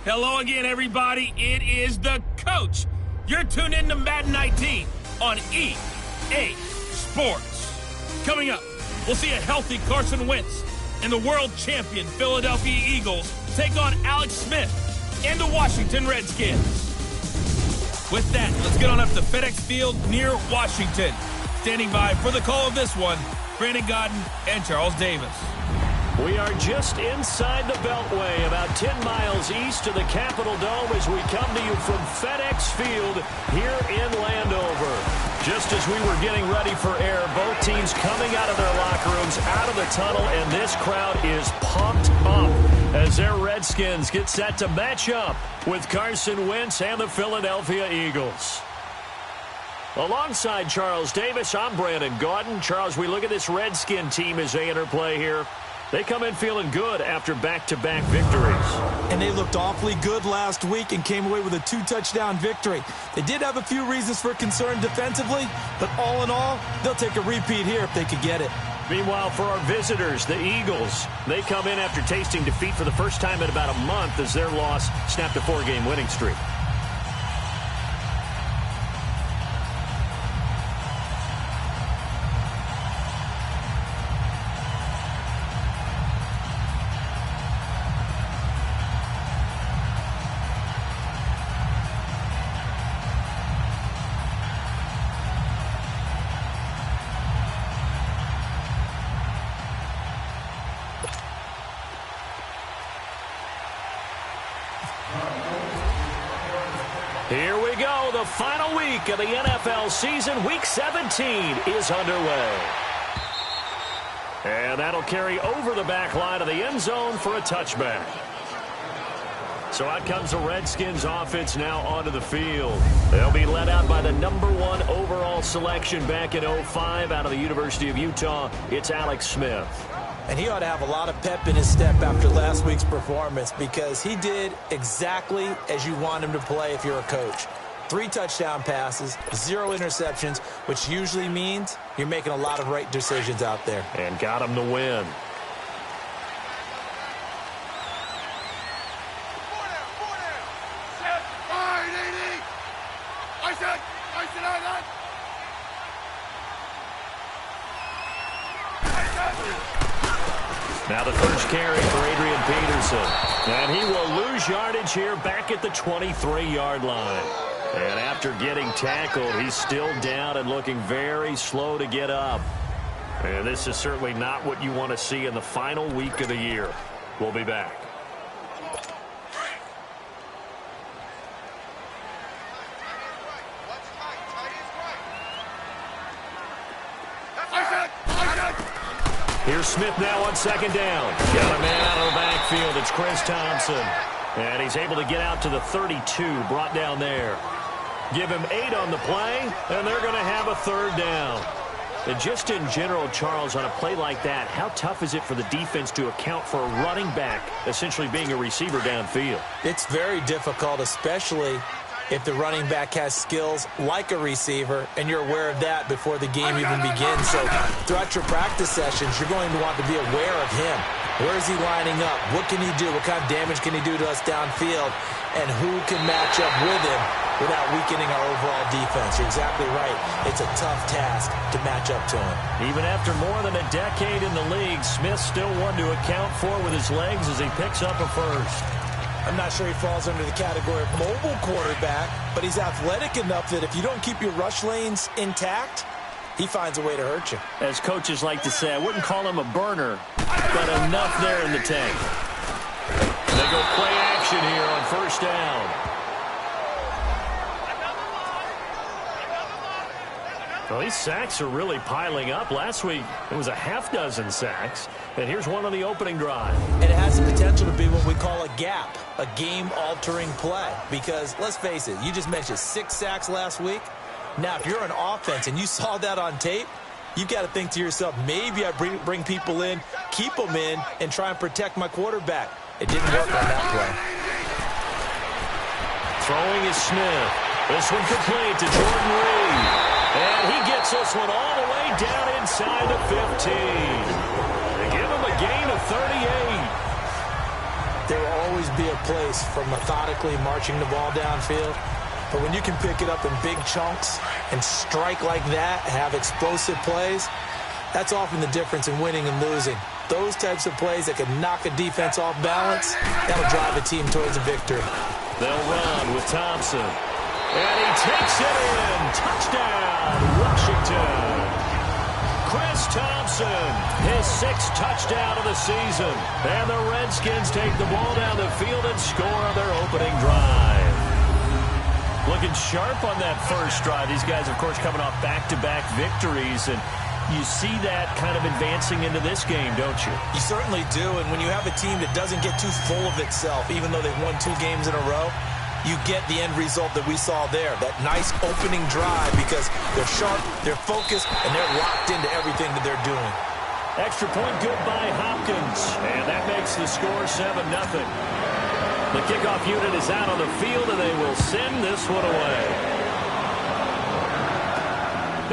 Hello again, everybody. It is the coach. You're tuned in to Madden 19 on EA Sports. Coming up, we'll see a healthy Carson Wentz and the world champion Philadelphia Eagles take on Alex Smith and the Washington Redskins. With that, let's get on up to FedEx Field near Washington. Standing by for the call of this one, Brandon Godden and Charles Davis. We are just inside the Beltway, about 10 miles east of the Capitol Dome as we come to you from FedEx Field here in Landover. Just as we were getting ready for air, both teams coming out of their locker rooms, out of the tunnel, and this crowd is pumped up as their Redskins get set to match up with Carson Wentz and the Philadelphia Eagles. Alongside Charles Davis, I'm Brandon Gaudin. Charles, we look at this Redskin team as they interplay here. They come in feeling good after back-to-back victories. And they looked awfully good last week and came away with a 2-touchdown victory. They did have a few reasons for concern defensively, but all in all, they'll take a repeat here if they could get it. Meanwhile, for our visitors, the Eagles, they come in after tasting defeat for the first time in about a month as their loss snapped a 4-game winning streak. Here we go. The final week of the NFL season. Week 17 is underway. And that'll carry over the back line of the end zone for a touchback. So out comes the Redskins offense now onto the field. They'll be led out by the #1 overall selection back in 2005 out of the University of Utah. It's Alex Smith. And he ought to have a lot of pep in his step after last week's performance because he did exactly as you want him to play if you're a coach. 3 touchdown passes, 0 interceptions, which usually means you're making a lot of right decisions out there. And got him the win. Now the first carry for Adrian Peterson. And he will lose yardage here back at the 23-yard line. And after getting tackled, he's still down and looking very slow to get up. And this is certainly not what you want to see in the final week of the year. We'll be back. Here's Smith now on second down. Got a man out of the backfield. It's Chris Thompson. And he's able to get out to the 32, brought down there. Give him 8 on the play, and they're going to have a 3rd down. And just in general, Charles, on a play like that, how tough is it for the defense to account for a running back essentially being a receiver downfield? It's very difficult, especially if the running back has skills like a receiver, and you're aware of that before the game even begins. So throughout your practice sessions, you're going to want to be aware of him. Where is he lining up? What can he do? What kind of damage can he do to us downfield? And who can match up with him without weakening our overall defense? You're exactly right. It's a tough task to match up to him. Even after more than a decade in the league, Smith still one to account for with his legs as he picks up a first. I'm not sure he falls under the category of mobile quarterback, but he's athletic enough that if you don't keep your rush lanes intact, he finds a way to hurt you. As coaches like to say, I wouldn't call him a burner, but enough there in the tank. They go play action here on first down. Well, these sacks are really piling up. Last week, it was a half-dozen sacks. And here's one on the opening drive. And it has the potential to be what we call a gap, a game-altering play. Because, let's face it, you just mentioned 6 sacks last week. Now, if you're an offense and you saw that on tape, you've got to think to yourself, maybe I bring people in, keep them in, and try and protect my quarterback. It didn't work on that play. Throwing is Smith. This one complete to Jordan Reed. And he gets this one all the way down inside the 15. They give him a gain of 38. There will always be a place for methodically marching the ball downfield. But when you can pick it up in big chunks and strike like that, have explosive plays, that's often the difference in winning and losing. Those types of plays that can knock a defense off balance, that'll drive a team towards a victory. They'll run with Thompson. And he takes it in. Touchdown, Washington. Chris Thompson, his 6th touchdown of the season. And the Redskins take the ball down the field and score on their opening drive. Looking sharp on that first drive. These guys, of course, coming off back-to-back victories, and you see that kind of advancing into this game, don't you? You certainly do, and when you have a team that doesn't get too full of itself, even though they've won 2 games in a row, you get the end result that we saw there, that nice opening drive, because they're sharp, they're focused, and they're locked into everything that they're doing. Extra point good by Hopkins, and that makes the score 7-0. The kickoff unit is out on the field, and they will send this one away.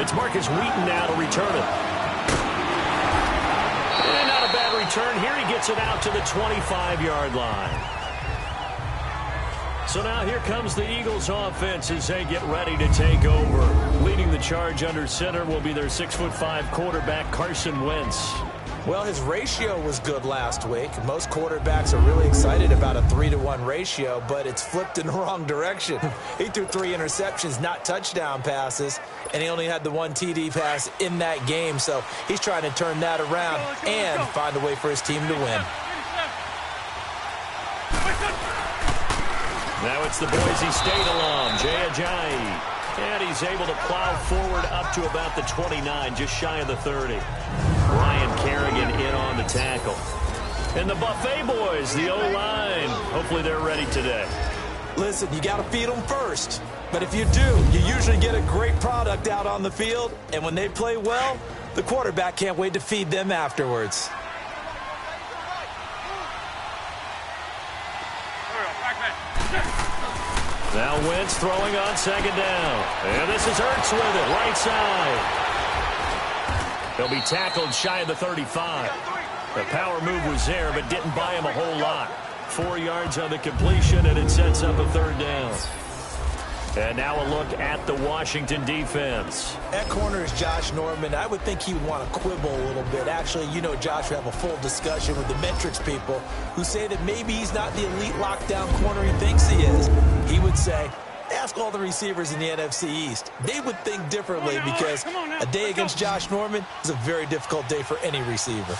It's Marcus Wheaton now to return it. And not a bad return here. He gets it out to the 25-yard line. So now here comes the Eagles offense as they get ready to take over. Leading the charge under center will be their 6'5" quarterback, Carson Wentz. Well, his ratio was good last week. Most quarterbacks are really excited about a 3-to-1 ratio, but it's flipped in the wrong direction. He threw 3 interceptions, not touchdown passes, and he only had the 1 TD pass in that game. So he's trying to turn that around and find a way for his team to win. Now it's the Boise State alum, Jay Ajayi. And he's able to plow forward up to about the 29, just shy of the 30. Ryan Kerrigan in on the tackle. And the Buffet boys, the O-line. Hopefully they're ready today. Listen, you got to feed them first. But if you do, you usually get a great product out on the field. And when they play well, the quarterback can't wait to feed them afterwards. Now Wentz throwing on 2nd down. And this is Ertz with it, right side. He'll be tackled shy of the 35. The power move was there, but didn't buy him a whole lot. 4 yards on the completion, and it sets up a 3rd down. And now a look at the Washington defense. At corner is Josh Norman. I would think he would want to quibble a little bit. Actually, you know Josh would have a full discussion with the metrics people who say that maybe he's not the elite lockdown corner he thinks he is. He would say, ask all the receivers in the NFC East. They would think differently because a day against Josh Norman is a very difficult day for any receiver.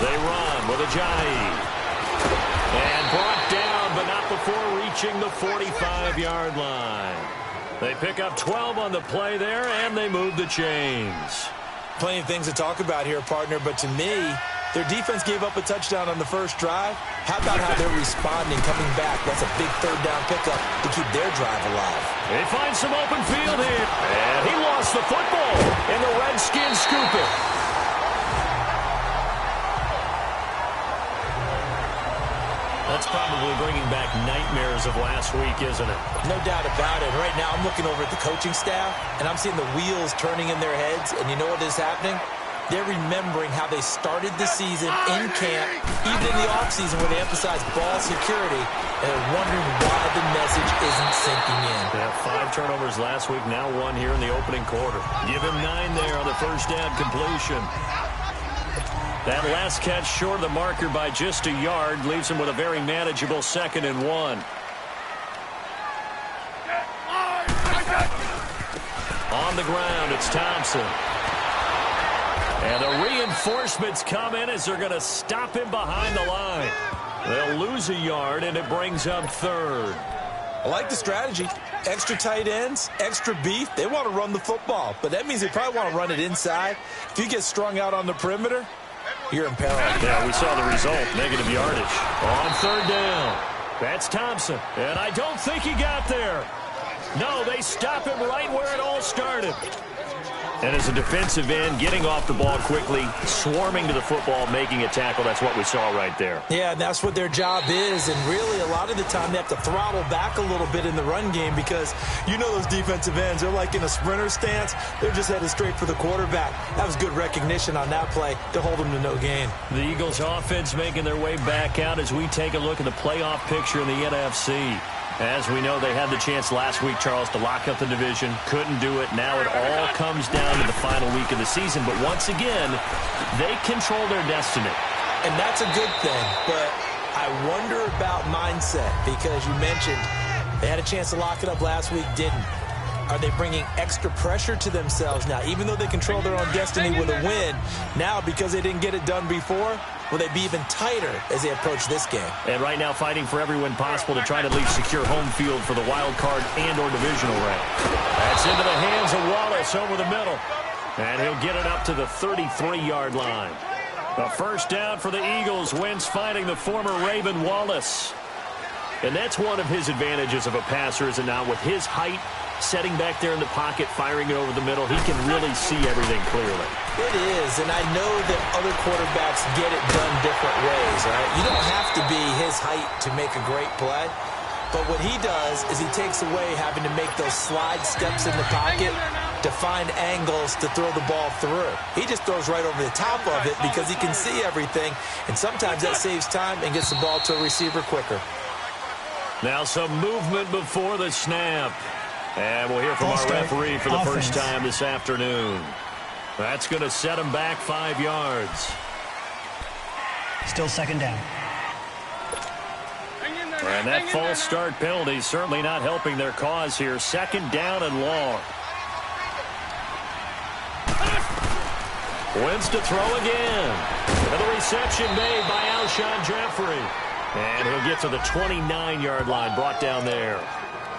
They run with Ajayi. And brought down, but not before reaching the 45-yard line. They pick up 12 on the play there, and they move the chains. Plenty of things to talk about here, partner, but to me, their defense gave up a touchdown on the first drive. How about how they're responding, coming back? That's a big 3rd down pickup to keep their drive alive. They find some open field here. And he lost the football, and the Redskins scoop it. That's probably bringing back nightmares of last week, isn't it? No doubt about it. Right now, I'm looking over at the coaching staff, and I'm seeing the wheels turning in their heads, and you know what is happening? They're remembering how they started the season in camp, even in the offseason where they emphasized ball security, and they're wondering why the message isn't sinking in. They have 5 turnovers last week, now 1 here in the opening quarter. Give him 9 there on the first down completion. That last catch short of the marker by just a yard leaves him with a very manageable 2nd and 1. On the ground, it's Thompson. And the reinforcements come in as they're going to stop him behind the line. They'll lose a yard, and it brings up 3rd. I like the strategy. Extra tight ends, extra beef. They want to run the football, but that means they probably want to run it inside. If you get strung out on the perimeter, you're in peril. Yeah, we saw the result, negative yardage. On 3rd down, that's Thompson. And I don't think he got there. No, they stop him right where it all started. And as a defensive end, getting off the ball quickly, swarming to the football, making a tackle, that's what we saw right there. Yeah, and that's what their job is. And really, a lot of the time, they have to throttle back a little bit in the run game because you know those defensive ends, they're like in a sprinter stance. They're just headed straight for the quarterback. That was good recognition on that play to hold them to no gain. The Eagles offense making their way back out as we take a look at the playoff picture in the NFC. As we know, they had the chance last week, Charles, to lock up the division. Couldn't do it. Now it all comes down to the final week of the season. But once again, they control their destiny. And that's a good thing. But I wonder about mindset because you mentioned they had a chance to lock it up last week, didn't. Are they bringing extra pressure to themselves now? Even though they control their own destiny with a win, now because they didn't get it done before, will they be even tighter as they approach this game? And right now fighting for every win possible to try to at least secure home field for the wild card and or divisional round. That's into the hands of Wallace over the middle. And he'll get it up to the 33-yard line. A first down for the Eagles. Wentz finding the former Raven Wallace. And that's one of his advantages of a passer, is it not? With his height, setting back there in the pocket, firing it over the middle, he can really see everything clearly. It is, and I know that other quarterbacks get it done different ways, right? You don't have to be his height to make a great play, but what he does is he takes away having to make those slide steps in the pocket to find angles to throw the ball through. He just throws right over the top of it because he can see everything, and sometimes that saves time and gets the ball to a receiver quicker. Now some movement before the snap. And we'll hear from our referee for the first time this afternoon. That's going to set him back 5 yards. Still second down. And that false start penalty certainly not helping their cause here. Second down and long. Wentz to throw again. And the reception made by Alshon Jeffrey. And he'll get to the 29-yard line, brought down there.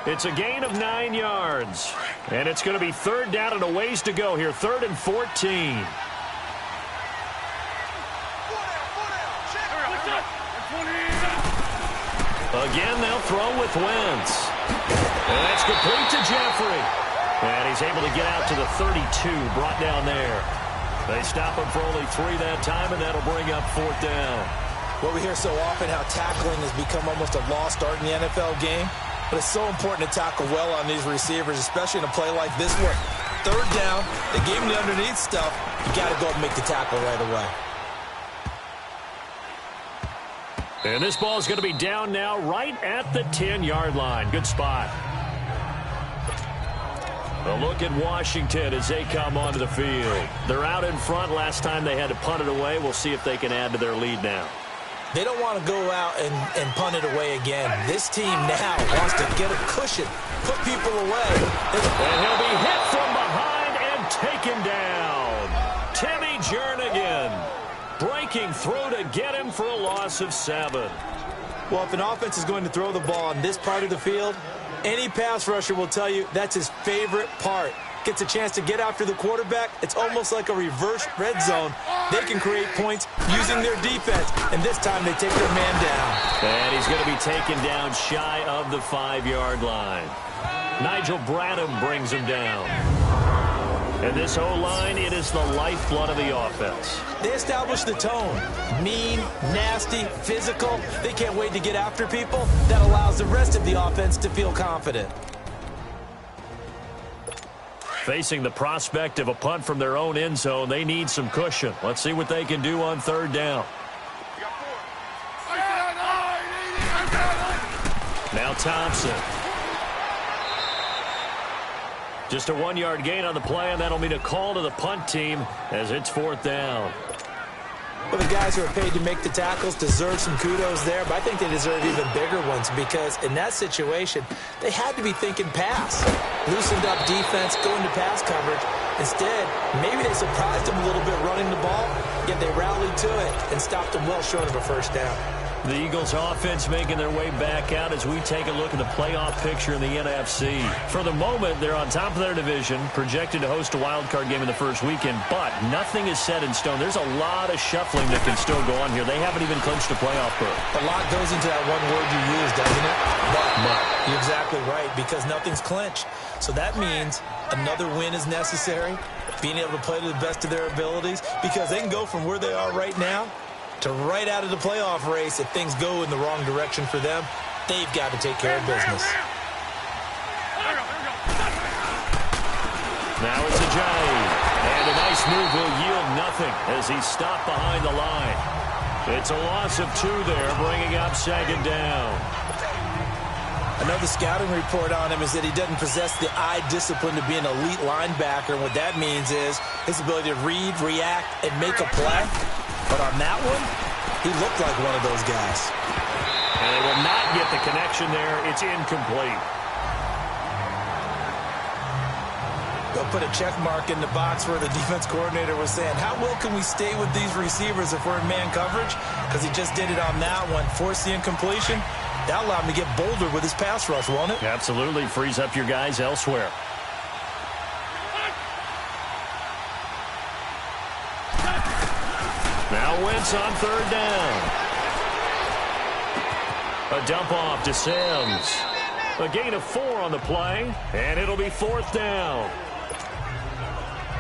It's a gain of 9 yards. And it's going to be third down and a ways to go here. 3rd and 14. Again, they'll throw with Wentz. And that's complete to Jeffrey. And he's able to get out to the 32, brought down there. They stop him for only 3 that time, and that'll bring up 4th down. Well, we hear so often how tackling has become almost a lost art in the NFL game. But it's so important to tackle well on these receivers, especially in a play like this one. Third down, they gave him the underneath stuff. You got to go and make the tackle right away. And this ball is going to be down now right at the 10-yard line. Good spot. A look at Washington as they come onto the field. They're out in front. Last time they had to punt it away. We'll see if they can add to their lead now. They don't want to go out and punt it away again. This team now wants to get a cushion, put people away. And he'll be hit from behind and taken down. Timmy Jernigan breaking through to get him for a loss of 7. Well, if an offense is going to throw the ball on this part of the field, any pass rusher will tell you that's his favorite part. Gets a chance to get after the quarterback. It's almost like a reverse red zone. They can create points using their defense, and this time they take their man down. And he's going to be taken down shy of the 5-yard line. Nigel Bradham brings him down. And this O-line, it is the lifeblood of the offense. They establish the tone. Mean, nasty, physical. They can't wait to get after people. That allows the rest of the offense to feel confident. Facing the prospect of a punt from their own end zone, they need some cushion. Let's see what they can do on 3rd down. Now Thompson. Just a 1-yard gain on the play, and that'll mean a call to the punt team as it's 4th down. Well, the guys who are paid to make the tackles deserve some kudos there, but I think they deserve even bigger ones because in that situation, they had to be thinking pass. Loosened up defense, going to pass coverage. Instead, maybe they surprised them a little bit running the ball, yet they rallied to it and stopped them well short of a first down. The Eagles offense making their way back out as we take a look at the playoff picture in the NFC. For the moment, they're on top of their division, projected to host a wild card game in the first weekend, but nothing is set in stone. There's a lot of shuffling that can still go on here. They haven't even clinched a playoff berth. A lot goes into that one word you used, doesn't it? But. You're exactly right, because nothing's clinched. So that means another win is necessary, being able to play to the best of their abilities, because they can go from where they are right now to right out of the playoff race. If things go in the wrong direction for them, they've got to take care of business. Now it's a jive. And a nice move will yield nothing as he's stopped behind the line. It's a loss of 2 there, bringing up second down. I know the scouting report on him is that he doesn't possess the eye discipline to be an elite linebacker. And what that means is his ability to read, react, and make a play. But on that one, he looked like one of those guys. And they will not get the connection there. It's incomplete. They'll put a check mark in the box where the defense coordinator was saying, how well can we stay with these receivers if we're in man coverage? Because he just did it on that one, forced the incompletion. That'll allow him to get bolder with his pass rush, won't it? Absolutely. Frees up your guys elsewhere. Now Wentz on third down. A dump off to Sims. A gain of 4 on the play, and it'll be 4th down.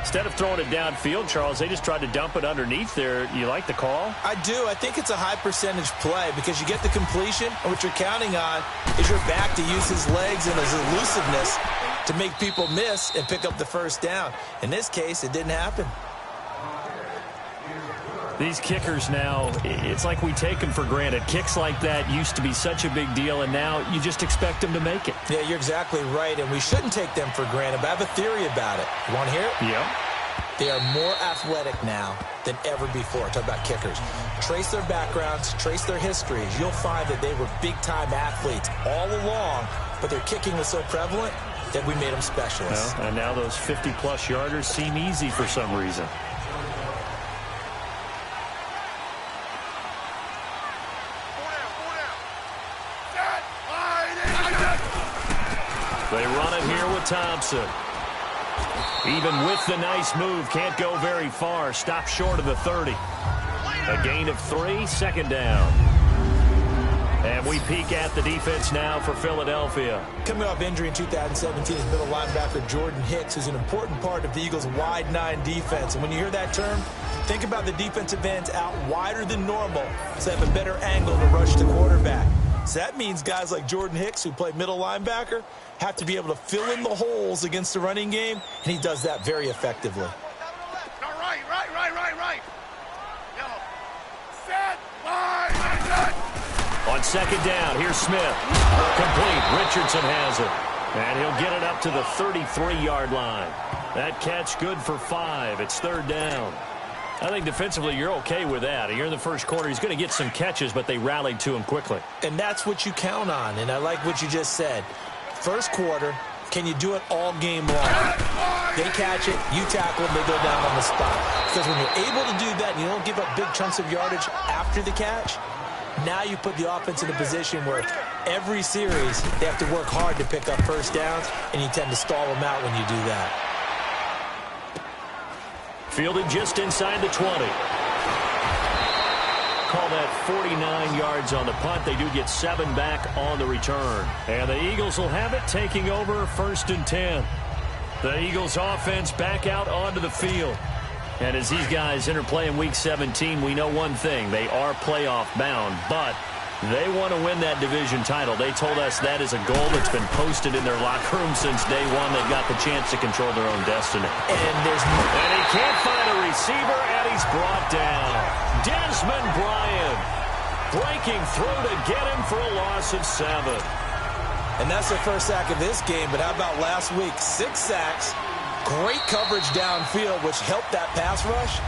Instead of throwing it downfield, Charles, they just tried to dump it underneath there. You like the call? I do. I think it's a high percentage play because you get the completion, and what you're counting on is your back to use his legs and his elusiveness to make people miss and pick up the first down. In this case, it didn't happen. These kickers now, it's like we take them for granted. Kicks like that used to be such a big deal, and now you just expect them to make it. Yeah, you're exactly right, and we shouldn't take them for granted, but I have a theory about it. You want to hear it? Yeah. They are more athletic now than ever before. Talk about kickers. Trace their backgrounds, trace their histories. You'll find that they were big-time athletes all along, but their kicking was so prevalent that we made them specialists. Well, and now those 50-plus yarders seem easy for some reason. They run it here with Thompson. Even with the nice move, can't go very far. Stop short of the 30. A gain of 3, second down. And we peek at the defense now for Philadelphia. Coming off injury in 2017 is middle linebacker Jordan Hicks, who's an important part of the Eagles' wide 9 defense. And when you hear that term, think about the defensive ends out wider than normal so they have a better angle to rush the quarterback. So that means guys like Jordan Hicks, who play middle linebacker, have to be able to fill in the holes against the running game, and he does that very effectively. Right. Set, line, on second down, here's Smith. Complete. Richardson has it. And he'll get it up to the 33-yard line. That catch good for 5. It's third down. I think defensively you're okay with that. You're in the first quarter. He's going to get some catches, but they rallied to him quickly. And that's what you count on, and I like what you just said. First quarter, can you do it all game long? They catch it, you tackle them, they go down on the spot. Because when you're able to do that and you don't give up big chunks of yardage after the catch, now you put the offense in a position where every series they have to work hard to pick up first downs, and you tend to stall them out when you do that. Fielded just inside the 20. Call that 49 yards on the punt. They do get 7 back on the return. And the Eagles will have it, taking over 1st and 10. The Eagles offense back out onto the field. And as these guys interplay in Week 17, we know one thing. They are playoff bound, but they want to win that division title. They told us that is a goal that's been posted in their locker room since day one. They've got the chance to control their own destiny. And he can't find a receiver, and he's brought down. Desmond Bryant breaking through to get him for a loss of 7. And that's the first sack of this game, but how about last week? 6 sacks, great coverage downfield, which helped that pass rush.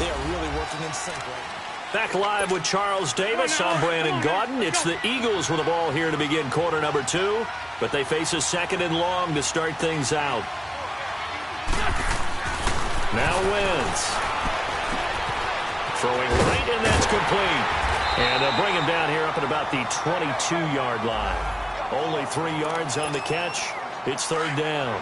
They are really working in sync right now. Back live with Charles Davis. I'm Brandon Gaudin. It's the Eagles with the ball here to begin quarter number 2, but they face a 2nd and long to start things out. Now Wentz. Throwing right, and that's complete. And they'll bring him down here up at about the 22-yard line. Only 3 yards on the catch. It's third down.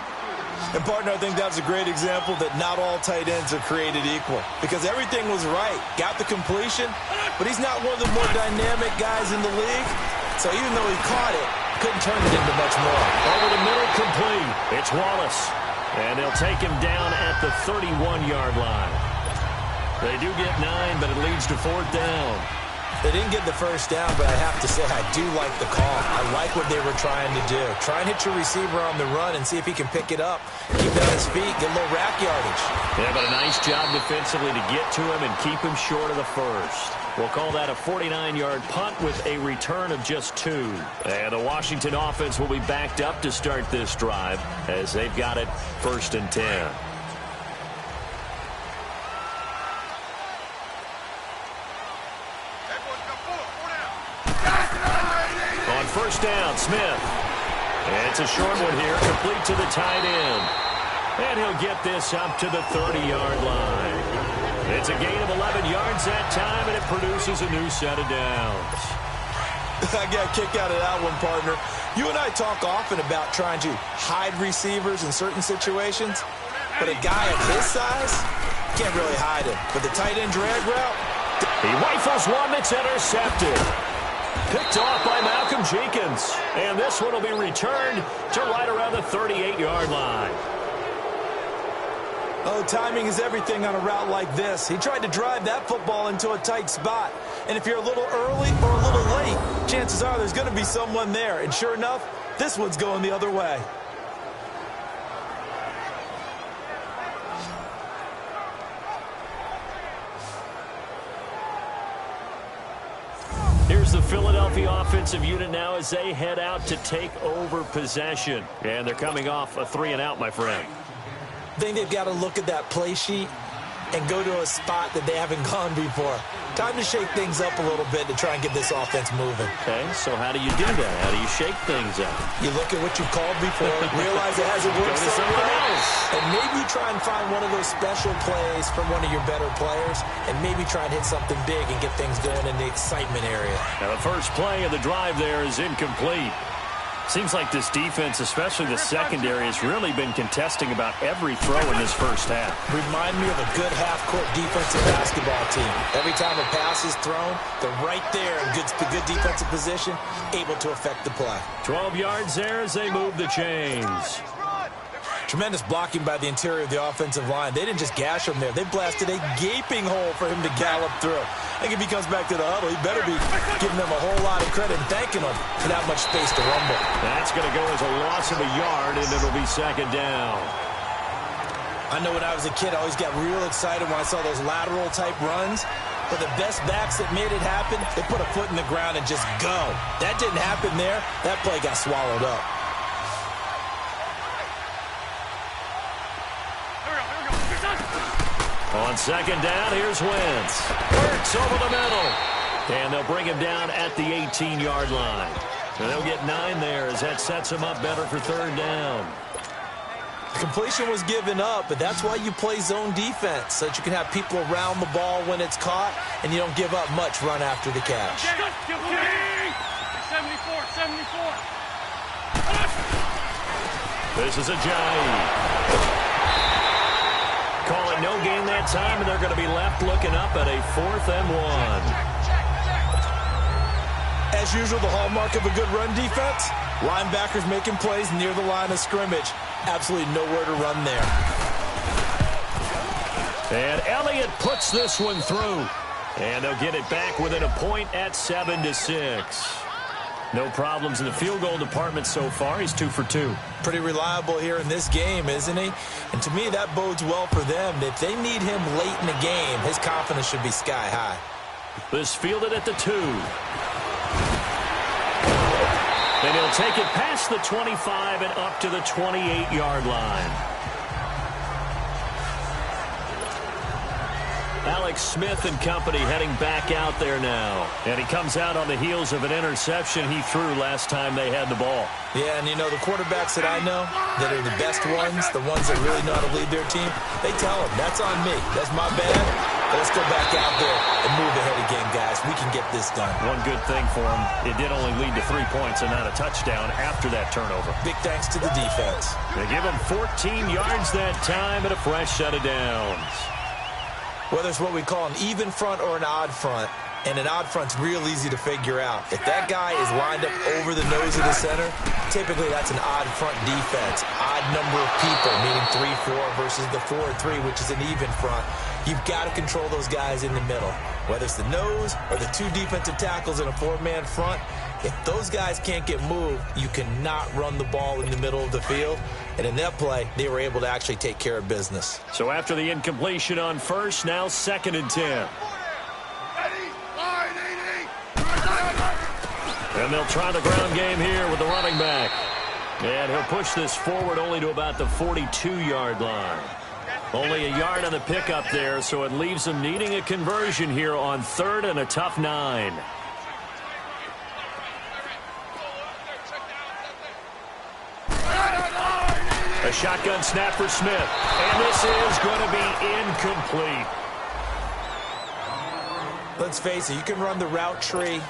And, partner, I think that's a great example that not all tight ends are created equal, because everything was right. Got the completion, but he's not one of the more dynamic guys in the league. So even though he caught it, couldn't turn it into much more. Over the middle, complete. It's Wallace. And they'll take him down at the 31-yard line. They do get 9, but it leads to fourth down. They didn't get the first down, but I have to say I do like the call. I like what they were trying to do. Try and hit your receiver on the run and see if he can pick it up. Keep it on his feet, get a little rack yardage. Yeah, but a nice job defensively to get to him and keep him short of the first. We'll call that a 49-yard punt with a return of just 2. And the Washington offense will be backed up to start this drive as they've got it 1st and 10. On first down, Smith. It's a short one here, complete to the tight end. And he'll get this up to the 30-yard line. It's a gain of 11 yards that time, and it produces a new set of downs. I got a kick out of that one, partner. You and I talk often about trying to hide receivers in certain situations, but a guy of his size can't really hide him. But the tight end drag route, he rifles one that's intercepted. Picked off by Malcolm Jenkins. And this one will be returned to right around the 38-yard line. oh, timing is everything on a route like this. He tried to drive that football into a tight spot. And if you're a little early or a little late, chances are there's going to be someone there. And sure enough, this one's going the other way. Here's the Philadelphia offensive unit now as they head out to take over possession. And they're coming off a 3-and-out, my friend. I think they've got to look at that play sheet and go to a spot that they haven't gone before. Time to shake things up a little bit to try and get this offense moving. Okay, so how do you do that? How do you shake things up? You look at what you've called before, realize it hasn't worked somewhere else, and maybe try and find one of those special plays from one of your better players, and maybe try and hit something big and get things going in the excitement area. Now the first play of the drive there is incomplete. Seems like this defense, especially the secondary, has really been contesting about every throw in this first half. Remind me of a good half-court defensive basketball team. Every time a pass is thrown, they're right there in good defensive position, able to affect the play. 12 yards there as they move the chains. Tremendous blocking by the interior of the offensive line. They didn't just gash him there. They blasted a gaping hole for him to gallop through. I think if he comes back to the huddle, he better be giving them a whole lot of credit and thanking them for that much space to rumble. That's going to go as a loss of a yard, and it'll be second down. I know when I was a kid, I always got real excited when I saw those lateral-type runs. But the best backs that made it happen, they put a foot in the ground and just go. That didn't happen there. That play got swallowed up. On second down, here's Wentz. Works over the middle. And they'll bring him down at the 18-yard line. And they'll get 9 there as that sets him up better for third down. The completion was given up, but that's why you play zone defense, so that you can have people around the ball when it's caught, and you don't give up much run after the catch. 74. This is a Ajayi. Calling no gain that time, and they're going to be left looking up at a 4th and 1. As usual, the hallmark of a good run defense, linebackers making plays near the line of scrimmage. Absolutely nowhere to run there. And Elliott puts this one through. And they'll get it back within a point at 7-6. No problems in the field goal department so far. He's 2 for 2. Pretty reliable here in this game, isn't he? And to me, that bodes well for them. If they need him late in the game, his confidence should be sky high. This fielded at the 2. And he'll take it past the 25 and up to the 28-yard line. Alex Smith and company heading back out there now. And he comes out on the heels of an interception he threw last time they had the ball. Yeah, and you know, the quarterbacks that I know that are the best ones, the ones that really know how to lead their team, they tell them, that's on me. That's my bad. But let's go back out there and move ahead again, guys. We can get this done. One good thing for him, it did only lead to 3 points and not a touchdown after that turnover. Big thanks to the defense. They give him 14 yards that time and a fresh set of downs. Whether it's what we call an even front or an odd front, and an odd front's real easy to figure out. If that guy is lined up over the nose of the center, typically that's an odd front defense. Odd number of people, meaning 3-4 versus the 4-3, which is an even front. You've got to control those guys in the middle. Whether it's the nose or the 2 defensive tackles in a 4-man front, if those guys can't get moved, you cannot run the ball in the middle of the field. And in that play, they were able to actually take care of business. So after the incompletion on first, now 2nd and 10. And they'll try the ground game here with the running back. And he'll push this forward only to about the 42-yard line. Only a yard on the pickup there, so it leaves them needing a conversion here on 3rd and a tough 9. A shotgun snap for Smith. And this is going to be incomplete. Let's face it, you can run the route tree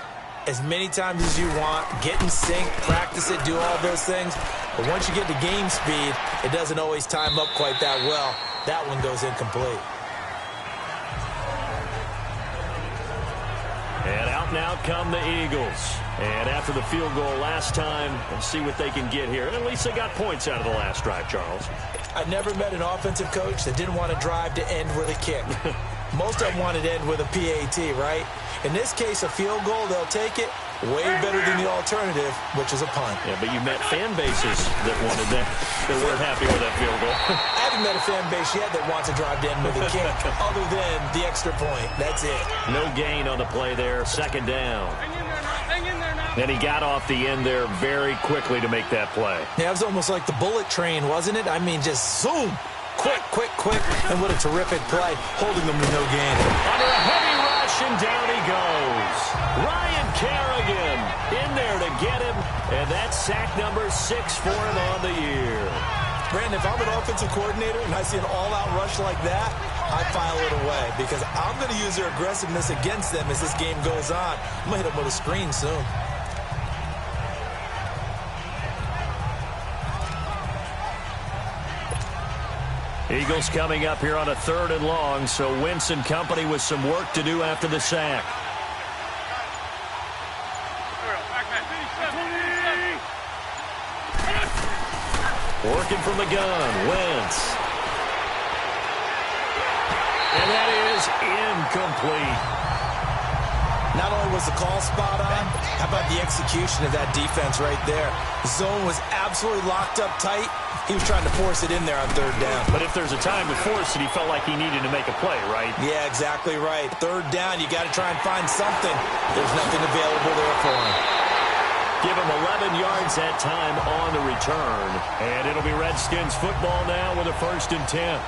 as many times as you want, get in sync, practice it, do all those things. But once you get to game speed, it doesn't always time up quite that well. That one goes incomplete. And out now come the Eagles. And after the field goal last time, we'll see what they can get here. At least they got points out of the last drive, Charles. I never met an offensive coach that didn't want to drive to end with a kick. Most of them wanted to end with a PAT, right? In this case, a field goal, they'll take it. Way better than the alternative, which is a punt. Yeah, but you met fan bases that wanted that, that weren't happy with that field goal. I haven't met a fan base yet that wants to drive to end with a kick, other than the extra point. That's it. No gain on the play there, 2nd down. Hang in there now. And he got off the end there very quickly to make that play. Yeah, it was almost like the bullet train, wasn't it? I mean, just zoom. Quick, quick, quick. And what a terrific play, holding them to no gain. Under a heavy rush, and down he goes. Ryan Kerrigan in there to get him, and that's sack number 6 for him on the year. Brandon, if I'm an offensive coordinator and I see an all-out rush like that, I file it away because I'm going to use their aggressiveness against them as this game goes on. I'm going to hit them with a screen soon. Eagles coming up here on a 3rd and long, so Wentz and company with some work to do after the sack. Working from the gun, Wentz. And that is incomplete. Not only was the call spot on, how about the execution of that defense right there? The zone was absolutely locked up tight. He was trying to force it in there on 3rd down. But if there's a time to force it, he felt like he needed to make a play, right? Yeah, exactly right. 3rd down, you got to try and find something. There's nothing available there for him. Give him 11 yards that time on the return. And it'll be Redskins football now with a 1st and 10.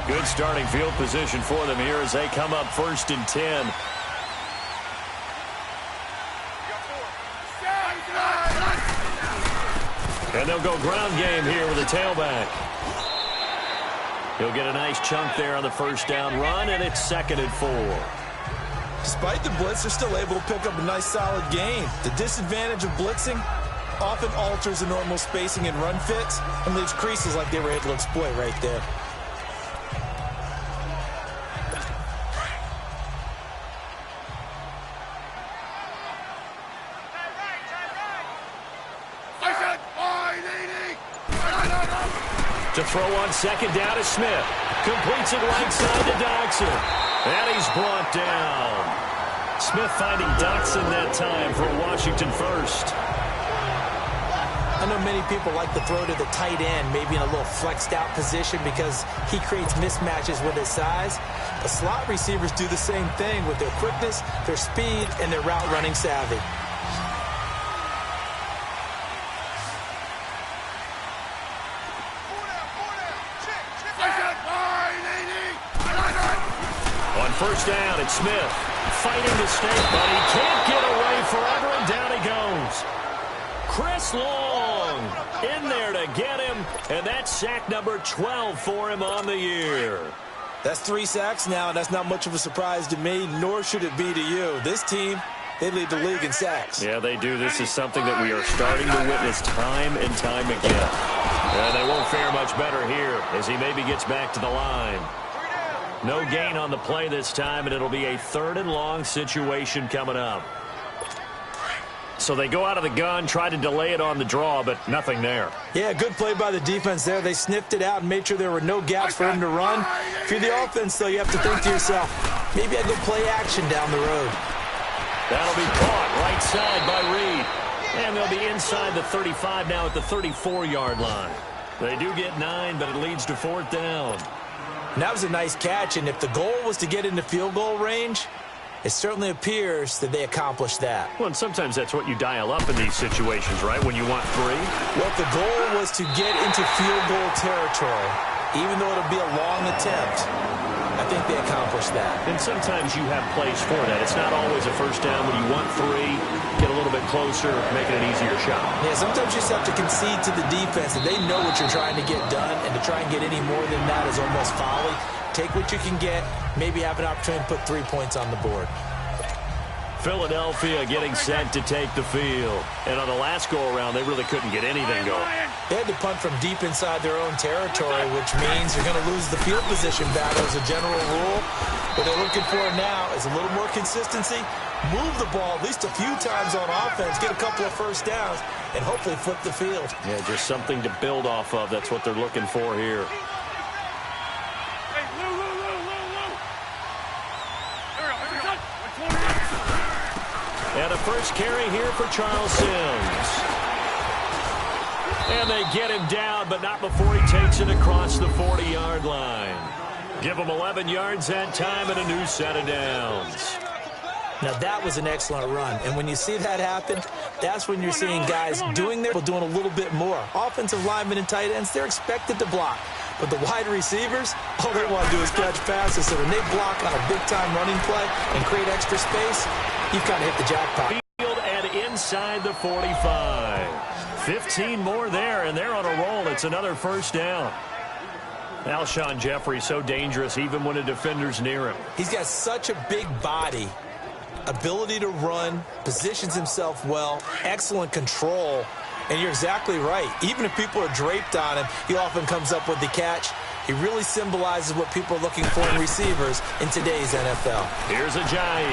Good starting field position for them here as they come up 1st and 10. And they'll go ground game here with a tailback. He'll get a nice chunk there on the 1st down run, and it's 2nd and 4. Despite the blitz, they're still able to pick up a nice solid gain. The disadvantage of blitzing often alters the normal spacing and run fits and leaves creases like they were able to exploit right there. To throw on 2nd down to Smith. Completes it right side to Dodson. And he's brought down. Smith finding Dodson that time for Washington 1st. I know many people like to throw to the tight end, maybe in a little flexed out position because he creates mismatches with his size. But slot receivers do the same thing with their quickness, their speed, and their route running savvy. On 1st down, it's Smith. Fighting to stay, but he can't get away forever, and down he goes. Chris Long in there to get him, and that's sack number 12 for him on the year. That's 3 sacks now, and that's not much of a surprise to me, nor should it be to you. This team, they lead the league in sacks. Yeah, they do. This is something that we are starting to witness time and time again. And they won't fare much better here as he maybe gets back to the line. No gain on the play this time, and it'll be a 3rd and long situation coming up. So they go out of the gun, try to delay it on the draw, but nothing there. Yeah, good play by the defense there. They sniffed it out and made sure there were no gaps for him to run. If you're the offense, though, you have to think to yourself, maybe I go play action down the road. That'll be caught right side by Reed. And they'll be inside the 35 now at the 34-yard line. They do get 9, but it leads to 4th down. And that was a nice catch, and if the goal was to get into field goal range, it certainly appears that they accomplished that. Well, and sometimes that's what you dial up in these situations, right, when you want 3? Well, if the goal was to get into field goal territory, even though it'll be a long attempt, I think they accomplished that. And sometimes you have plays for that. It's not always a first down when you want 3, get a little bit closer, make it an easier shot. Yeah, sometimes you just have to concede to the defense that they know what you're trying to get done, and to try and get any more than that is almost folly. Take what you can get, maybe have an opportunity to put 3 points on the board. Philadelphia getting set to take the field. And on the last go-around, they really couldn't get anything going. They had to punt from deep inside their own territory, which means you're going to lose the field position battle as a general rule. What they're looking for now is a little more consistency, move the ball at least a few times on offense, get a couple of first downs, and hopefully flip the field. Yeah, just something to build off of. That's what they're looking for here. And a first carry here for Charles Sims. And they get him down, but not before he takes it across the 40-yard line. Give him 11 yards that time and a new set of downs. Now, that was an excellent run. And when you see that happen, that's when you're seeing guys doing a little bit more. Offensive linemen and tight ends, they're expected to block. But the wide receivers, all they want to do is catch passes. So when they block on a big-time running play and create extra space, you've kind of hit the jackpot. Field and inside the 45. 15 more there, and they're on a roll. It's another first down. Alshon Jeffrey so dangerous even when a defender's near him. He's got such a big body, ability to run, positions himself well, excellent control. And you're exactly right. Even if people are draped on him, he often comes up with the catch. He really symbolizes what people are looking for in receivers in today's NFL. Here's Ajayi.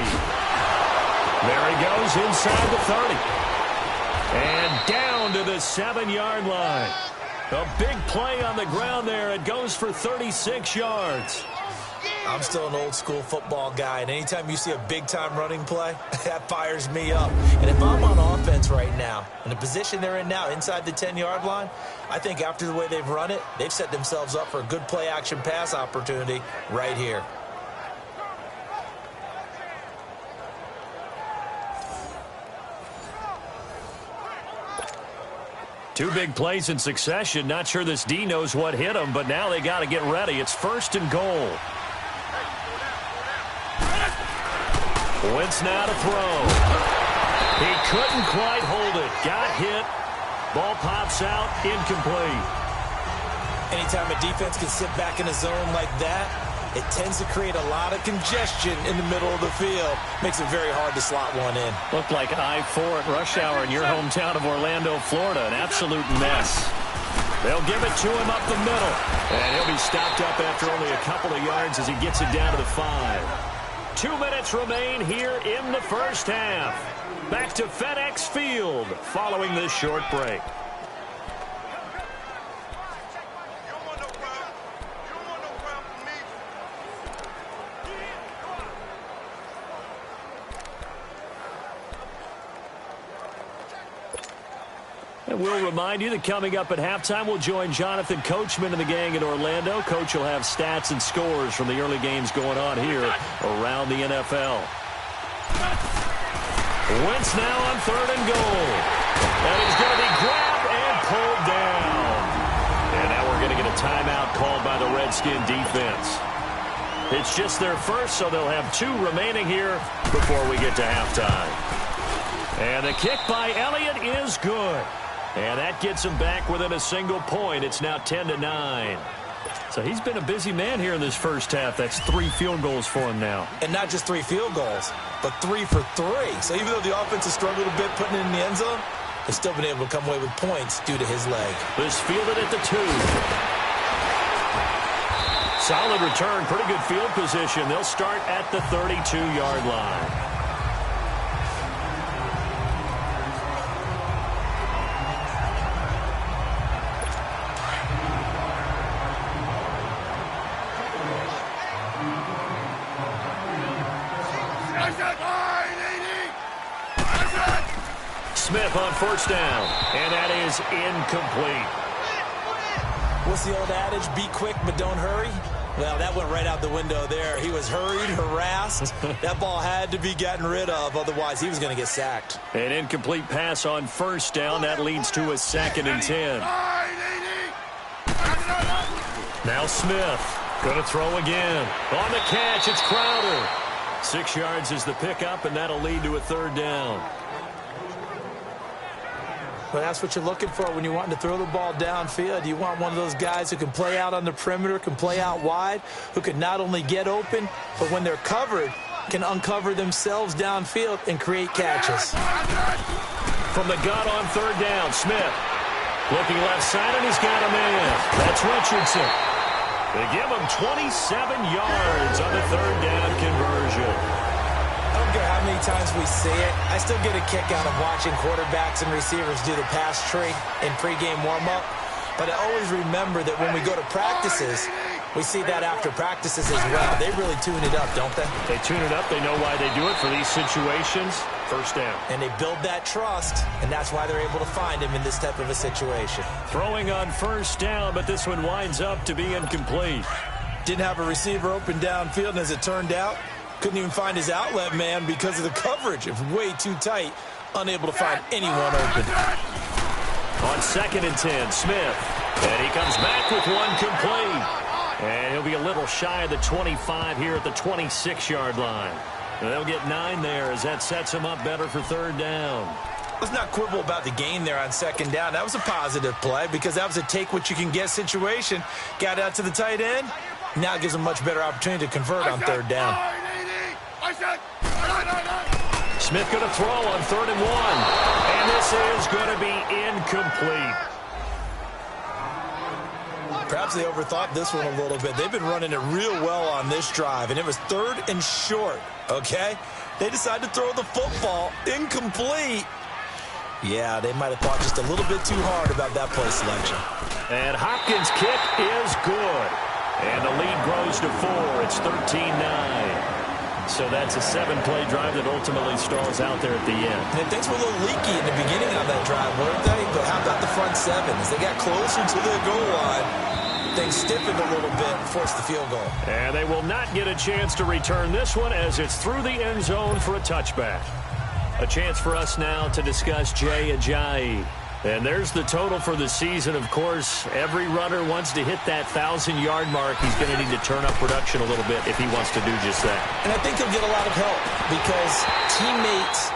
There he goes inside the 30. And down to the 7-yard line. A big play on the ground there. It goes for 36 yards. I'm still an old-school football guy, and anytime you see a big-time running play, that fires me up. And if I'm on offense right now, in the position they're in now, inside the 10-yard line, I think after the way they've run it, they've set themselves up for a good play-action pass opportunity right here. Two big plays in succession. Not sure this D knows what hit him, but now they got to get ready. It's 1st and goal. Wentz now to throw. He couldn't quite hold it. Got hit. Ball pops out. Incomplete. Anytime a defense can sit back in a zone like that, it tends to create a lot of congestion in the middle of the field. Makes it very hard to slot one in. Looked like I-4 at rush hour in your hometown of Orlando, Florida. An absolute mess. They'll give it to him up the middle. And he'll be stopped up after only a couple of yards as he gets it down to the 5. 2 minutes remain here in the first half. Back to FedEx Field following this short break. And we'll remind you that coming up at halftime, we'll join Jonathan Coachman and the gang in Orlando. Coach will have stats and scores from the early games going on here around the NFL. Wentz now on 3rd and goal. And he's going to be grabbed and pulled down. And now we're going to get a timeout called by the Redskin defense. It's just their first, so they'll have 2 remaining here before we get to halftime. And the kick by Elliott is good. And that gets him back within a single point. It's now 10-9. So he's been a busy man here in this first half. That's 3 field goals for him now. And not just 3 field goals, but 3 for 3. So even though the offense has struggled a bit putting it in the end zone, they've still been able to come away with points due to his leg. This fielded at the 2. Solid return, pretty good field position. They'll start at the 32-yard line. Smith on first down, and that is incomplete. What's the old adage? Be quick, but don't hurry. Well, that went right out the window there. He was hurried, harassed. That ball had to be gotten rid of, otherwise he was going to get sacked. An incomplete pass on first down. That leads to a 2nd and 10. Now Smith going to throw again. On the catch, it's Crowder. 6 yards is the pickup, and that'll lead to a 3rd down. Well, that's what you're looking for when you're wanting to throw the ball downfield. You want one of those guys who can play out on the perimeter, can play out wide, who can not only get open, but when they're covered, can uncover themselves downfield and create catches. From the gun on 3rd down, Smith looking left side, and he's got a man. That's Richardson. They give him 27 yards on the 3rd down conversion. I don't care how many times we see it. I still get a kick out of watching quarterbacks and receivers do the pass tree in pregame warm-up. But I always remember that when we go to practices, we see that after practices as well. They really tune it up, don't they? They tune it up. They know why they do it for these situations. First down. And they build that trust, and that's why they're able to find him in this type of a situation. Throwing on first down, but this one winds up to be incomplete. Didn't have a receiver open downfield, and as it turned out, couldn't even find his outlet man because of the coverage. It was way too tight, unable to find anyone open. On 2nd and 10, Smith. And he comes back with one complete. And he'll be a little shy of the 25 here at the 26-yard line. And they'll get 9 there as that sets him up better for 3rd down. Let's not quibble about the gain there on 2nd down. That was a positive play because that was a take-what-you-can-get situation. Got out to the tight end. Now it gives him a much better opportunity to convert on 3rd down. Smith going to throw on 3rd and 1. And this is going to be incomplete. Perhaps they overthought this one a little bit. They've been running it real well on this drive, and it was 3rd and short, okay? They decided to throw the football incomplete. Yeah, they might have thought just a little bit too hard about that play selection. And Hopkins' kick is good. And the lead grows to 4. It's 13-9. So that's a 7-play drive that ultimately stalls out there at the end. And things were a little leaky in the beginning on that drive, weren't they? But how about the front 7? As they got closer to the goal line, things stiffened a little bit and forced the field goal. And they will not get a chance to return this one as it's through the end zone for a touchback. A chance for us now to discuss Jay Ajayi. And there's the total for the season. Of course, every runner wants to hit that 1,000-yard mark. He's going to need to turn up production a little bit if he wants to do just that. And I think he'll get a lot of help because teammates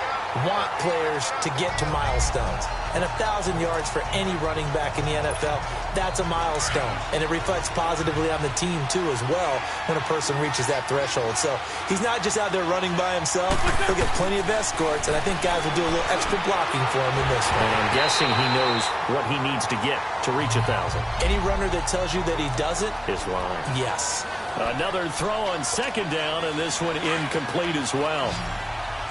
want players to get to milestones. And 1,000 yards for any running back in the NFL, that's a milestone. And it reflects positively on the team, too, as well, when a person reaches that threshold. So he's not just out there running by himself. He'll get plenty of escorts, and I think guys will do a little extra blocking for him in this one. And I'm guessing he knows what he needs to get to reach 1,000. Any runner that tells you that he doesn't is lying. Yes. Another throw on 2nd down, and this one incomplete as well.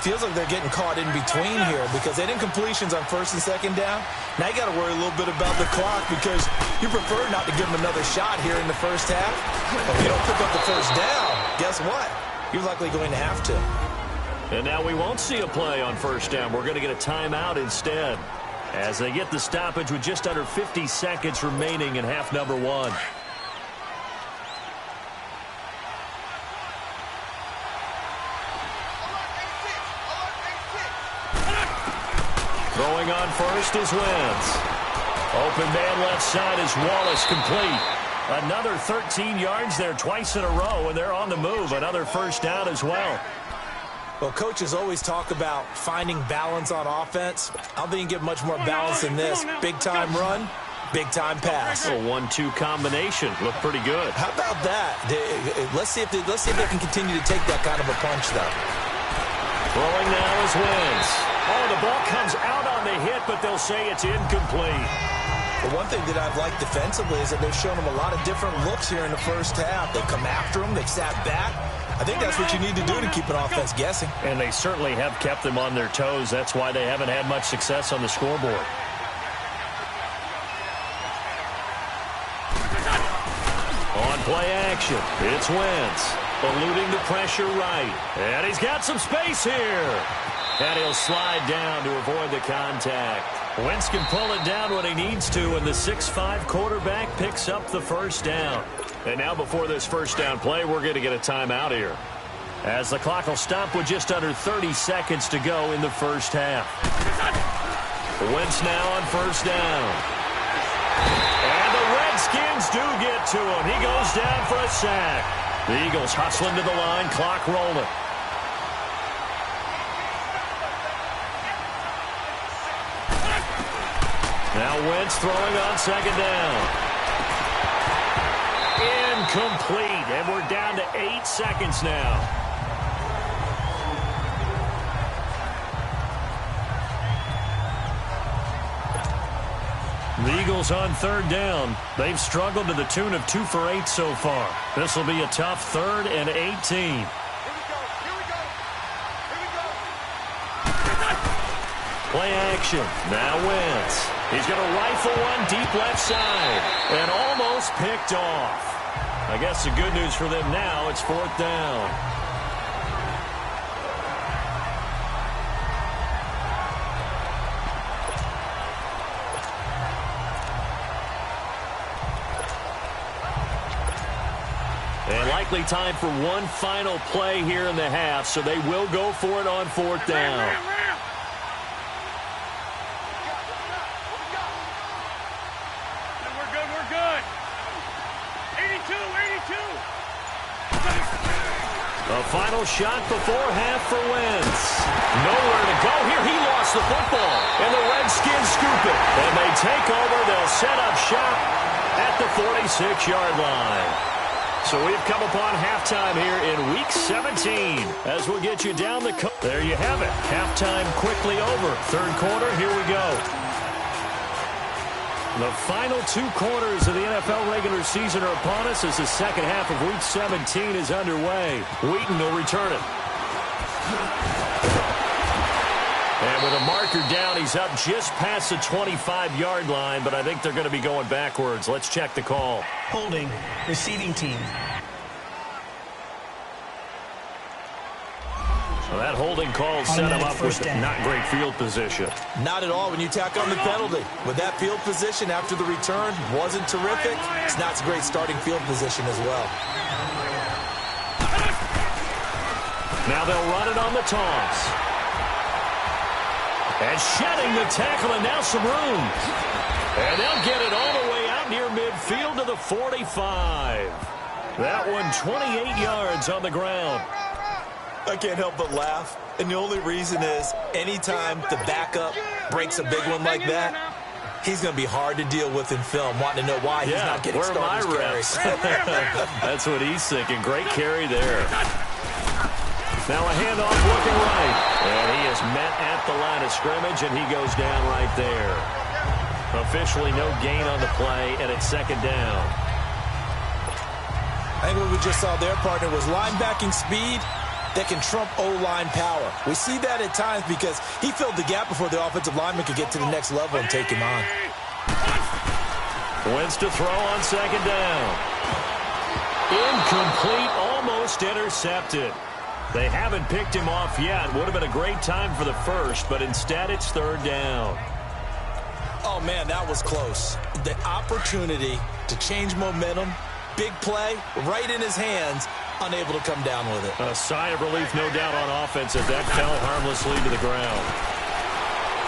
Feels like they're getting caught in between here because they didn't completions on 1st and 2nd down. Now you got to worry a little bit about the clock because you prefer not to give them another shot here in the first half. But if you don't pick up the 1st down, guess what? You're likely going to have to. And now we won't see a play on 1st down. We're going to get a timeout instead as they get the stoppage with just under 50 seconds remaining in half number 1. Throwing on first is Wentz. Open man left side is Wallace complete. Another 13 yards there twice in a row, and they're on the move. Another first down as well. Well, coaches always talk about finding balance on offense. I don't think you can get much more balance than this. Big-time run, big-time pass. A 1-2 combination. Looked pretty good. How about that? Let's see if they can continue to take that kind of a punch, though. Throwing now is Wentz. Oh, the ball comes out on the hit, but they'll say it's incomplete. The one thing that I've liked defensively is that they've shown them a lot of different looks here in the first half. They've come after them. They've sat back. I think that's what you need to do to keep an offense guessing. And they certainly have kept them on their toes. That's why they haven't had much success on the scoreboard. On play action, it's Wentz. Eluding the pressure right. And he's got some space here. And he'll slide down to avoid the contact. Wentz can pull it down when he needs to, and the 6'5" quarterback picks up the first down. And now before this first down play, we're going to get a timeout here, as the clock will stop with just under 30 seconds to go in the first half. Wentz now on first down. And the Redskins do get to him. He goes down for a sack. The Eagles hustling to the line, clock rolling. Now Wentz throwing on second down. Incomplete, and we're down to 8 seconds now. The Eagles on third down. They've struggled to the tune of 2 for 8 so far. This will be a tough 3rd and 18. Play action. Now Wentz. He's going to rifle one deep left side. And almost picked off. I guess the good news for them now, it's 4th down. And likely time for one final play here in the half, so they will go for it on 4th down. A final shot before half for Wentz. Nowhere to go here. He lost the football. And the Redskins scoop it. And they take over. They'll set up shop at the 46-yard line. So we've come upon halftime here in Week 17 as we'll get you down the coast. There you have it. Halftime quickly over. 3rd quarter, here we go. The final 2 quarters of the NFL regular season are upon us as the second half of Week 17 is underway. Wheaton will return it. And with a marker down, he's up just past the 25-yard line, but I think they're going to be going backwards. Let's check the call. Holding, receiving team. Well, that holding call set him up with not great field position. Not at all when you tack on the penalty. With that field position after the return wasn't terrific. It's not a great starting field position as well. Now they'll run it on the toss. And shedding the tackle, and now some room. And they'll get it all the way out near midfield to the 45. That one 28 yards on the ground. I can't help but laugh. And the only reason is anytime the backup breaks a big one like that, he's going to be hard to deal with in film, wanting to know why he's not getting starters carries. That's what he's thinking. Great carry there. Now a handoff looking right. And he is met at the line of scrimmage, and he goes down right there. Officially no gain on the play, and it's 2nd down. I think what we just saw there, partner, was linebacking speed that can trump O-line power. We see that at times because he filled the gap before the offensive lineman could get to the next level and take him on. Wentz to throw on 2nd down. Incomplete, almost intercepted. They haven't picked him off yet. Would have been a great time for the first, but instead it's 3rd down. Oh, man, that was close. The opportunity to change momentum, big play, right in his hands, unable to come down with it. A sigh of relief, no doubt, on offense as that fell harmlessly to the ground.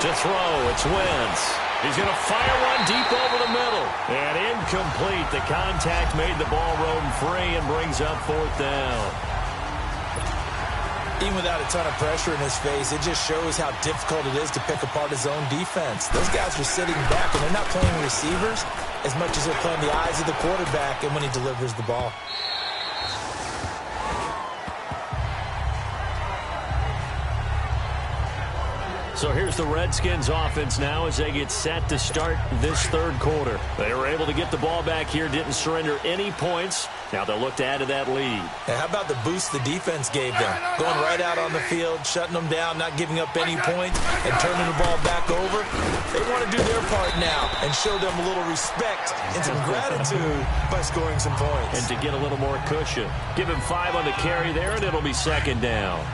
To throw, it's Wentz. He's going to fire one deep over the middle. And incomplete. The contact made the ball roam free and brings up 4th down. Even without a ton of pressure in his face, it just shows how difficult it is to pick apart his own defense. Those guys are sitting back, and they're not playing receivers as much as they're playing the eyes of the quarterback and when he delivers the ball. So here's the Redskins offense now as they get set to start this 3rd quarter. They were able to get the ball back here, didn't surrender any points. Now they'll look to add to that lead. And how about the boost the defense gave them? Going right out on the field, shutting them down, not giving up any points, and turning the ball back over. They want to do their part now and show them a little respect and some gratitude by scoring some points. And to get a little more cushion. Give him 5 on the carry there, and it'll be 2nd down.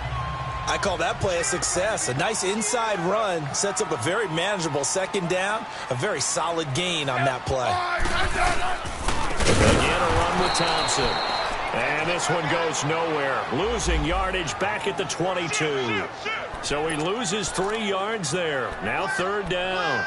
I call that play a success. A nice inside run sets up a very manageable 2nd down. A very solid gain on that play. Again, a run with Thompson. And this one goes nowhere. Losing yardage back at the 22. So he loses 3 yards there. Now 3rd down.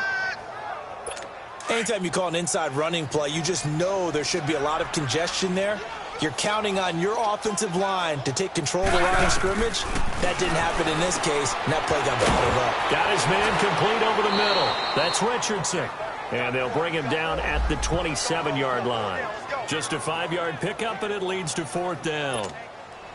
Anytime you call an inside running play, you just know there should be a lot of congestion there. You're counting on your offensive line to take control of the line of scrimmage. That didn't happen in this case, and that play got bottled up. Got his man complete over the middle. That's Richardson. And they'll bring him down at the 27-yard line. Just a 5-yard pickup, and it leads to 4th down.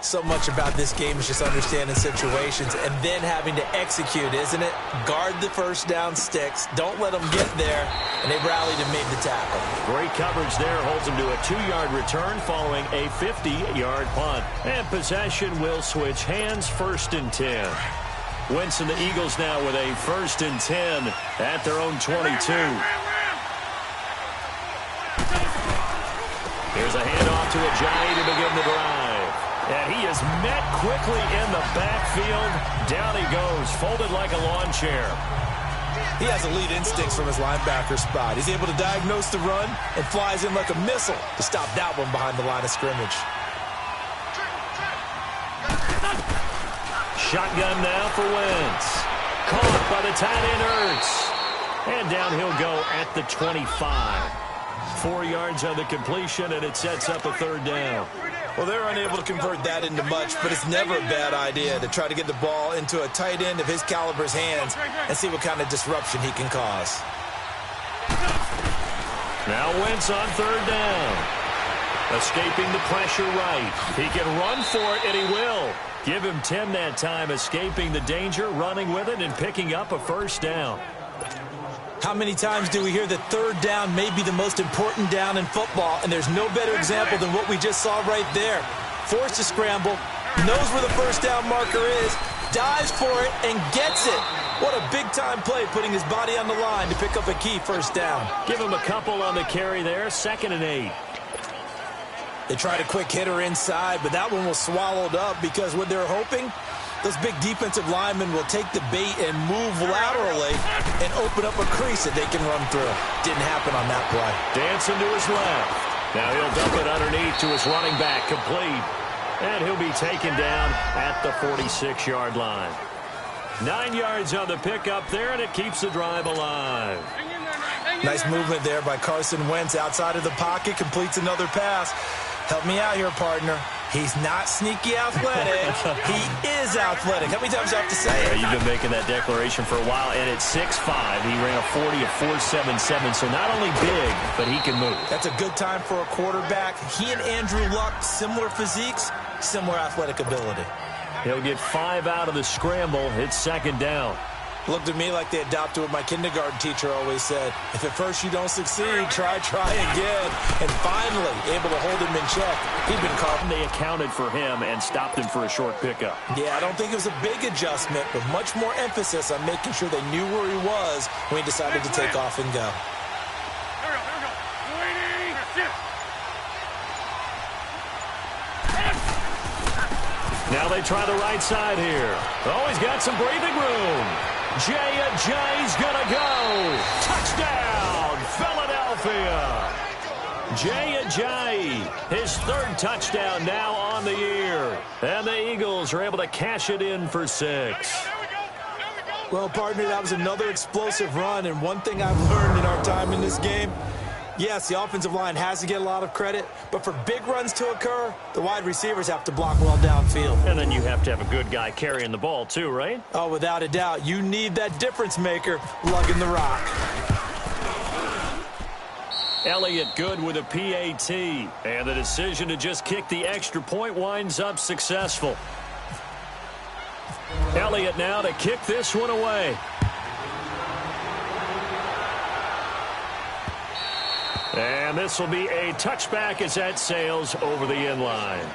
So much about this game is just understanding situations and then having to execute, isn't it? Guard the 1st down sticks. Don't let them get there. And they rallied and made the tackle. Great coverage there. Holds them to a 2-yard return following a 50-yard punt. And possession will switch hands. 1st and 10. Wentz and the Eagles now with a 1st and 10 at their own 22. Here's a handoff to Ajayi to begin the drive. And he is met quickly in the backfield. Down he goes, folded like a lawn chair. He has elite instincts from his linebacker spot. He's able to diagnose the run and flies in like a missile to stop that one behind the line of scrimmage. Shotgun now for Wentz. Caught by the tight end Ertz. And down he'll go at the 25. 4 yards on the completion, and it sets up a 3rd down. Well, they're unable to convert that into much, but it's never a bad idea to try to get the ball into a tight end of his caliber's hands and see what kind of disruption he can cause. Now Wentz on 3rd down. Escaping the pressure right. He can run for it, and he will. Give him 10 that time, escaping the danger, running with it, and picking up a 1st down. How many times do we hear that 3rd down may be the most important down in football, and there's no better example than what we just saw right there. Forced to scramble, knows where the 1st down marker is, dives for it, and gets it. What a big-time play, putting his body on the line to pick up a key 1st down. Give him a couple on the carry there, 2nd and 8. They tried a quick hitter inside, but that one was swallowed up because what they're hoping, those big defensive linemen will take the bait and move laterally and open up a crease that they can run through. Didn't happen on that play. Dancing to his left. Now he'll dump it underneath to his running back, complete. And he'll be taken down at the 46-yard line. 9 yards on the pickup there, and it keeps the drive alive. Nice movement there by Carson Wentz outside of the pocket, completes another pass. Help me out here, partner. He's not sneaky athletic. He is athletic. How many times do I have to say it? Yeah, you've been making that declaration for a while, and at 6'5", he ran a 40 of 4.77, so not only big, but he can move. That's a good time for a quarterback. He and Andrew Luck, similar physiques, similar athletic ability. He'll get 5 out of the scramble. It's 2nd down. Looked at me like they adopted what my kindergarten teacher always said. If at first you don't succeed, try again. And finally, able to hold him in check. He'd been caught. They accounted for him and stopped him for a short pickup. Yeah, I don't think it was a big adjustment, but much more emphasis on making sure they knew where he was when he decided to take off and go. Now they try the right side here. Oh, he's got some breathing room. Jay's gonna go. Touchdown, Philadelphia. Jay, his 3rd touchdown now on the year. And the Eagles are able to cash it in for 6. Well, partner, that was another explosive run, and one thing I've learned in our time in this game, yes, the offensive line has to get a lot of credit, but for big runs to occur, the wide receivers have to block well downfield. And then you have to have a good guy carrying the ball too, right? Oh, without a doubt. You need that difference maker lugging the rock. Elliott good with a PAT. And the decision to just kick the extra point winds up successful. Elliott now to kick this one away. And this will be a touchback as that sails over the end line.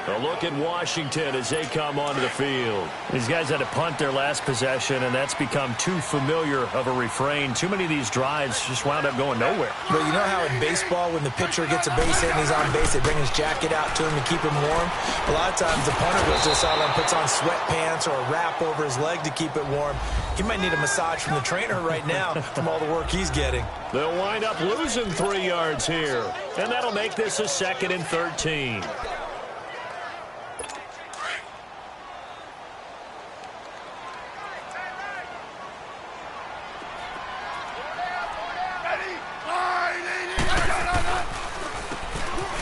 A look at Washington as they come onto the field. These guys had to punt their last possession, and that's become too familiar of a refrain. Too many of these drives just wound up going nowhere. But you know how in baseball, when the pitcher gets a base hit and he's on base, they bring his jacket out to him to keep him warm? A lot of times the punter goes to the sideline, puts on sweatpants or a wrap over his leg to keep it warm. He might need a massage from the trainer right now from all the work he's getting. They'll wind up losing 3 yards here, and that'll make this a 2nd and 13.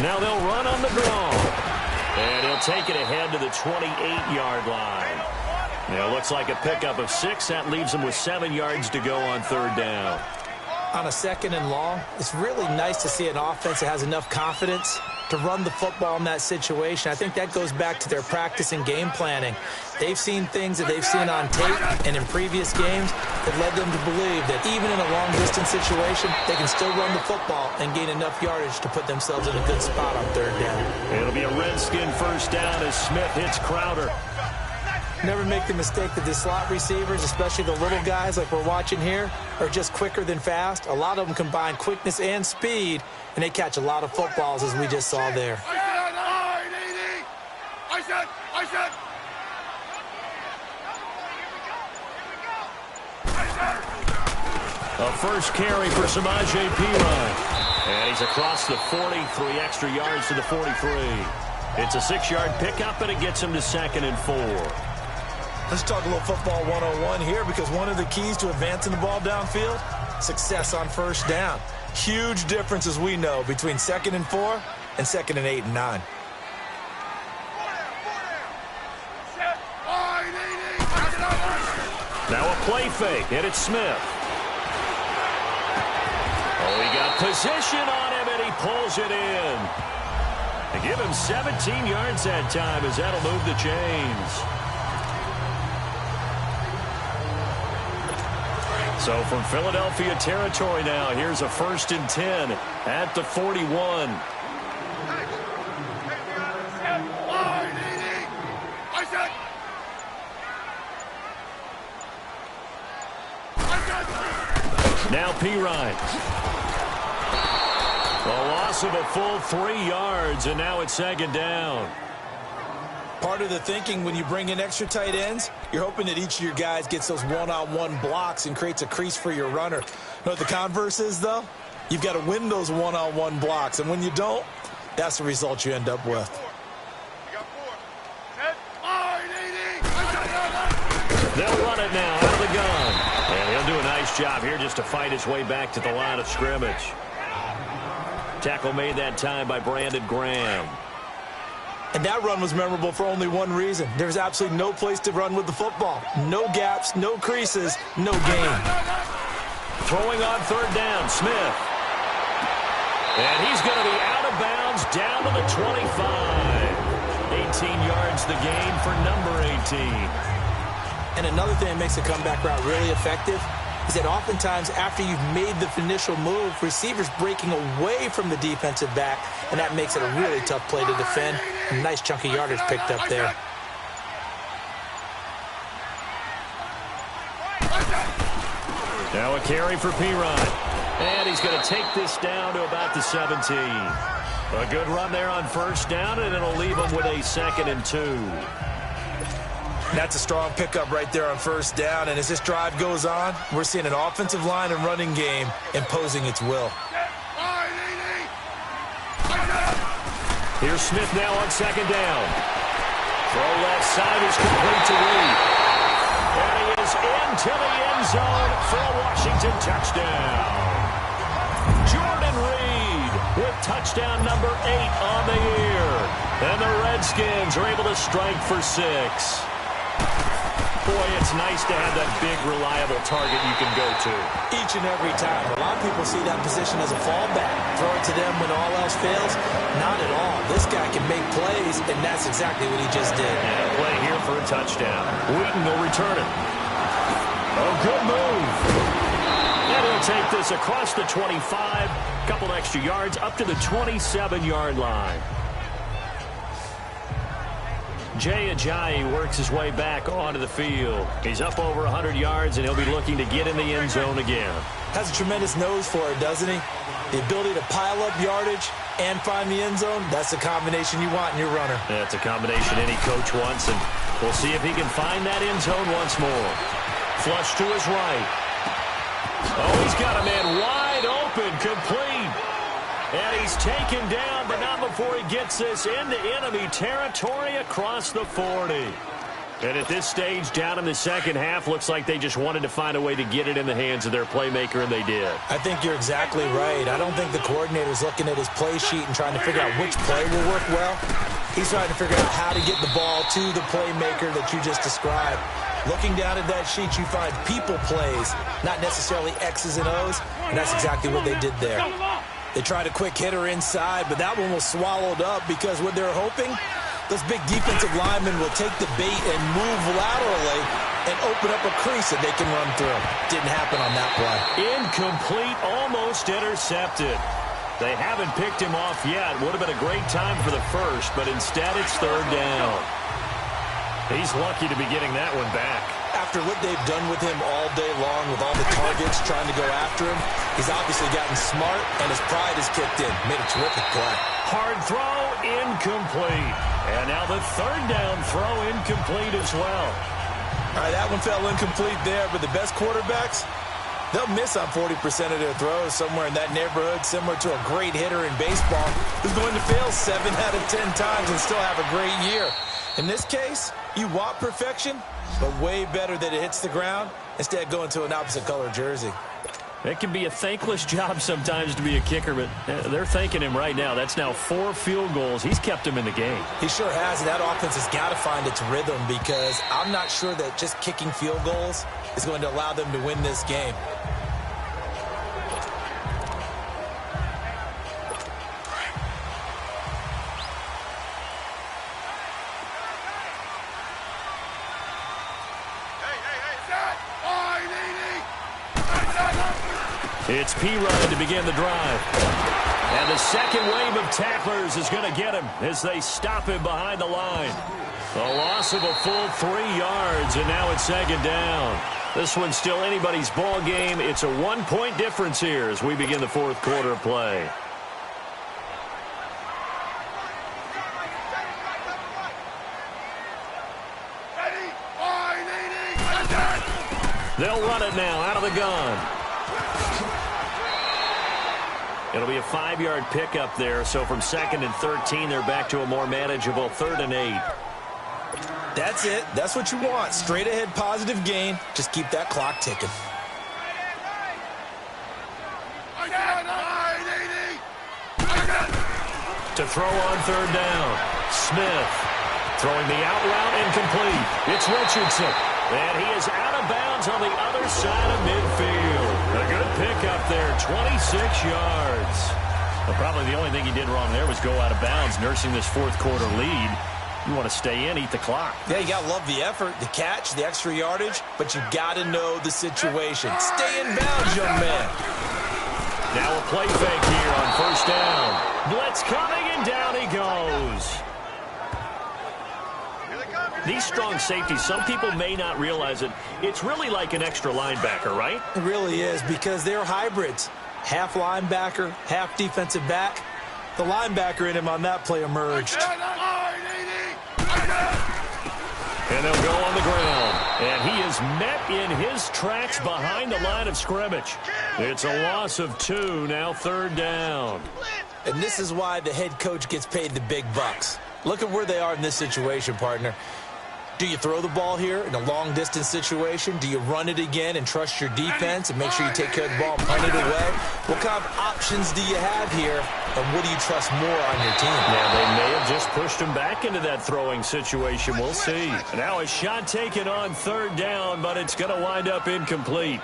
Now they'll run on the draw. And he'll take it ahead to the 28-yard line. Now looks like a pickup of 6. That leaves him with 7 yards to go on 3rd down. On a 2nd and long, it's really nice to see an offense that has enough confidence to run the football in that situation. I think that goes back to their practice and game planning. They've seen things that they've seen on tape and in previous games that led them to believe that even in a long-distance situation, they can still run the football and gain enough yardage to put themselves in a good spot on 3rd down. It'll be a Redskin 1st down as Smith hits Crowder. Never make the mistake that the slot receivers, especially the little guys like we're watching here, are just quicker than fast. A lot of them combine quickness and speed, and they catch a lot of footballs, as we just saw there. A first carry for Samaje Perine. And he's across the 40, 3 extra yards to the 43. It's a 6-yard pickup, and it gets him to 2nd and 4. Let's talk a little football 101 here, because one of the keys to advancing the ball downfield, success on 1st down. Huge difference, as we know, between 2nd and 4 and 2nd and 8 and 9. Now a play fake, and it's Smith. Oh, he got position on him, and he pulls it in. They give him 17 yards that time, as that'll move the chains. So from Philadelphia territory now, here's a 1st and 10 at the 41. Now Perine. A loss of a full 3 yards, and now it's 2nd down. Part of the thinking when you bring in extra tight ends, you're hoping that each of your guys gets those one-on-one blocks and creates a crease for your runner. You know what the converse is, though? You've got to win those one-on-one blocks, and when you don't, that's the result you end up with. They'll run it now out of the gun. And he'll do a nice job here just to fight his way back to the line of scrimmage. Tackle made that time by Brandon Graham. And that run was memorable for only one reason. There's absolutely no place to run with the football. No gaps, no creases, no gain. Throwing on 3rd down, Smith. And he's going to be out of bounds down to the 25. 18 yards the gain for number 18. And another thing that makes the comeback route really effective is that oftentimes after you've made the initial move, receivers breaking away from the defensive back, and that makes it a really tough play to defend. A nice chunk of yardage picked up there. Now a carry for Perine. And he's going to take this down to about the 17. A good run there on 1st down, and it'll leave him with a 2nd and 2. That's a strong pickup right there on 1st down, and as this drive goes on, we're seeing an offensive line and running game imposing its will. Here's Smith now on 2nd down. Throw left side is complete to Reed. and touchdown. Jordan Reed with touchdown number 8 on the year. And the Redskins are able to strike for 6. Boy, it's nice to have that big, reliable target you can go to. Each and every time. A lot of people see that position as a fallback. Throw it to them when all else fails. Not at all. This guy can make plays, and that's exactly what he just did. And a play here for a touchdown. Wheaton will return it. Oh, good move. And he'll take this across the 25. Couple extra yards up to the 27-yard line. Jay Ajayi works his way back onto the field. He's up over 100 yards, and he'll be looking to get in the end zone again. Has a tremendous nose for it, doesn't he? The ability to pile up yardage and find the end zone, that's the combination you want in your runner. That's a combination any coach wants, and we'll see if he can find that end zone once more. Flush to his right. Oh, he's got a man wide open, complete. And he's taken down, but not before he gets this into enemy territory across the 40. And at this stage, down in the second half, looks like they just wanted to find a way to get it in the hands of their playmaker, and they did. I think you're exactly right. I don't think the coordinator's looking at his play sheet and trying to figure out which play will work well. He's trying to figure out how to get the ball to the playmaker that you just described. Looking down at that sheet, you find people plays, not necessarily X's and O's, and that's exactly what they did there. They tried a quick hitter inside, but that one was swallowed up because what they're hoping, those big defensive linemen will take the bait and move laterally and open up a crease that they can run through. Didn't happen on that play. Incomplete, almost intercepted. They haven't picked him off yet. Would have been a great time for the first, but instead it's third down. He's lucky to be getting that one back. After what they've done with him all day long with all the targets trying to go after him, he's obviously gotten smart, and his pride has kicked in. Made a terrific play. Hard throw, incomplete. And now the third down throw, incomplete as well. All right, that one fell incomplete there, but the best quarterbacks, they'll miss on 40% of their throws, somewhere in that neighborhood, similar to a great hitter in baseball who's going to fail 7 out of 10 times and still have a great year. In this case, you want perfection, but way better that it hits the ground instead of going to an opposite color jersey. It can be a thankless job sometimes to be a kicker, but they're thanking him right now. That's now 4 field goals. He's kept him in the game. He sure has, and that offense has got to find its rhythm because I'm not sure that just kicking field goals is going to allow them to win this game. It's P-Ryan to begin the drive. And the second wave of tacklers is going to get him as they stop him behind the line. A loss of a full 3 yards, and now it's second down. This one's still anybody's ball game. It's a 1-point difference here as we begin the fourth quarter of play. They'll run it now out of the gun. It'll be a 5-yard pickup there, so from 2nd and 13, they're back to a more manageable 3rd and 8. That's it. That's what you want. Straight ahead positive gain. Just keep that clock ticking. To throw on 3rd down. Smith throwing the out route incomplete. It's Richardson. And he is out of bounds on the other side of midfield. A good pickup there, 26 yards. Well, probably the only thing he did wrong there was go out of bounds, nursing this fourth quarter lead. You want to stay in, eat the clock. Yeah, you got to love the effort, the catch, the extra yardage, but you got to know the situation. Stay in bounds, young man. Now a play fake here on 1st down. Blitz coming, and down he goes. These strong safeties, some people may not realize it. It's really like an extra linebacker, right? It really is because they're hybrids. Half linebacker, half defensive back. The linebacker in him on that play emerged. And they'll go on the ground. And he is met in his tracks behind the line of scrimmage. It's a loss of 2, now 3rd down. And this is why the head coach gets paid the big bucks. Look at where they are in this situation, partner. Do you throw the ball here in a long-distance situation? Do you run it again and trust your defense and make sure you take care of the ball and punt it away? What kind of options do you have here, and what do you trust more on your team? Yeah, they may have just pushed him back into that throwing situation. We'll see. Now a shot taken on third down, but it's going to wind up incomplete.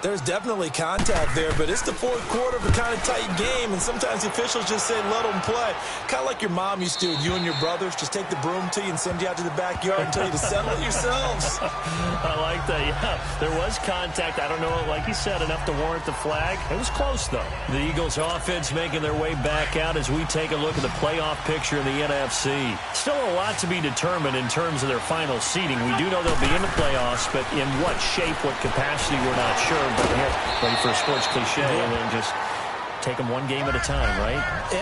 There's definitely contact there, but it's the fourth quarter of a kind of tight game, and sometimes the officials just say, let them play. Kind of like your mom used to with you and your brothers. Just take the broom to you and send you out to the backyard and tell you to settle it yourselves. I like that, yeah. There was contact. I don't know, like you said, enough to warrant the flag. It was close, though. The Eagles' offense making their way back out as we take a look at the playoff picture in the NFC. Still a lot to be determined in terms of their final seeding. We do know they'll be in the playoffs, but in what shape, what capacity, we're not sure. But here, ready for a sports cliche, and then just take them one game at a time, right?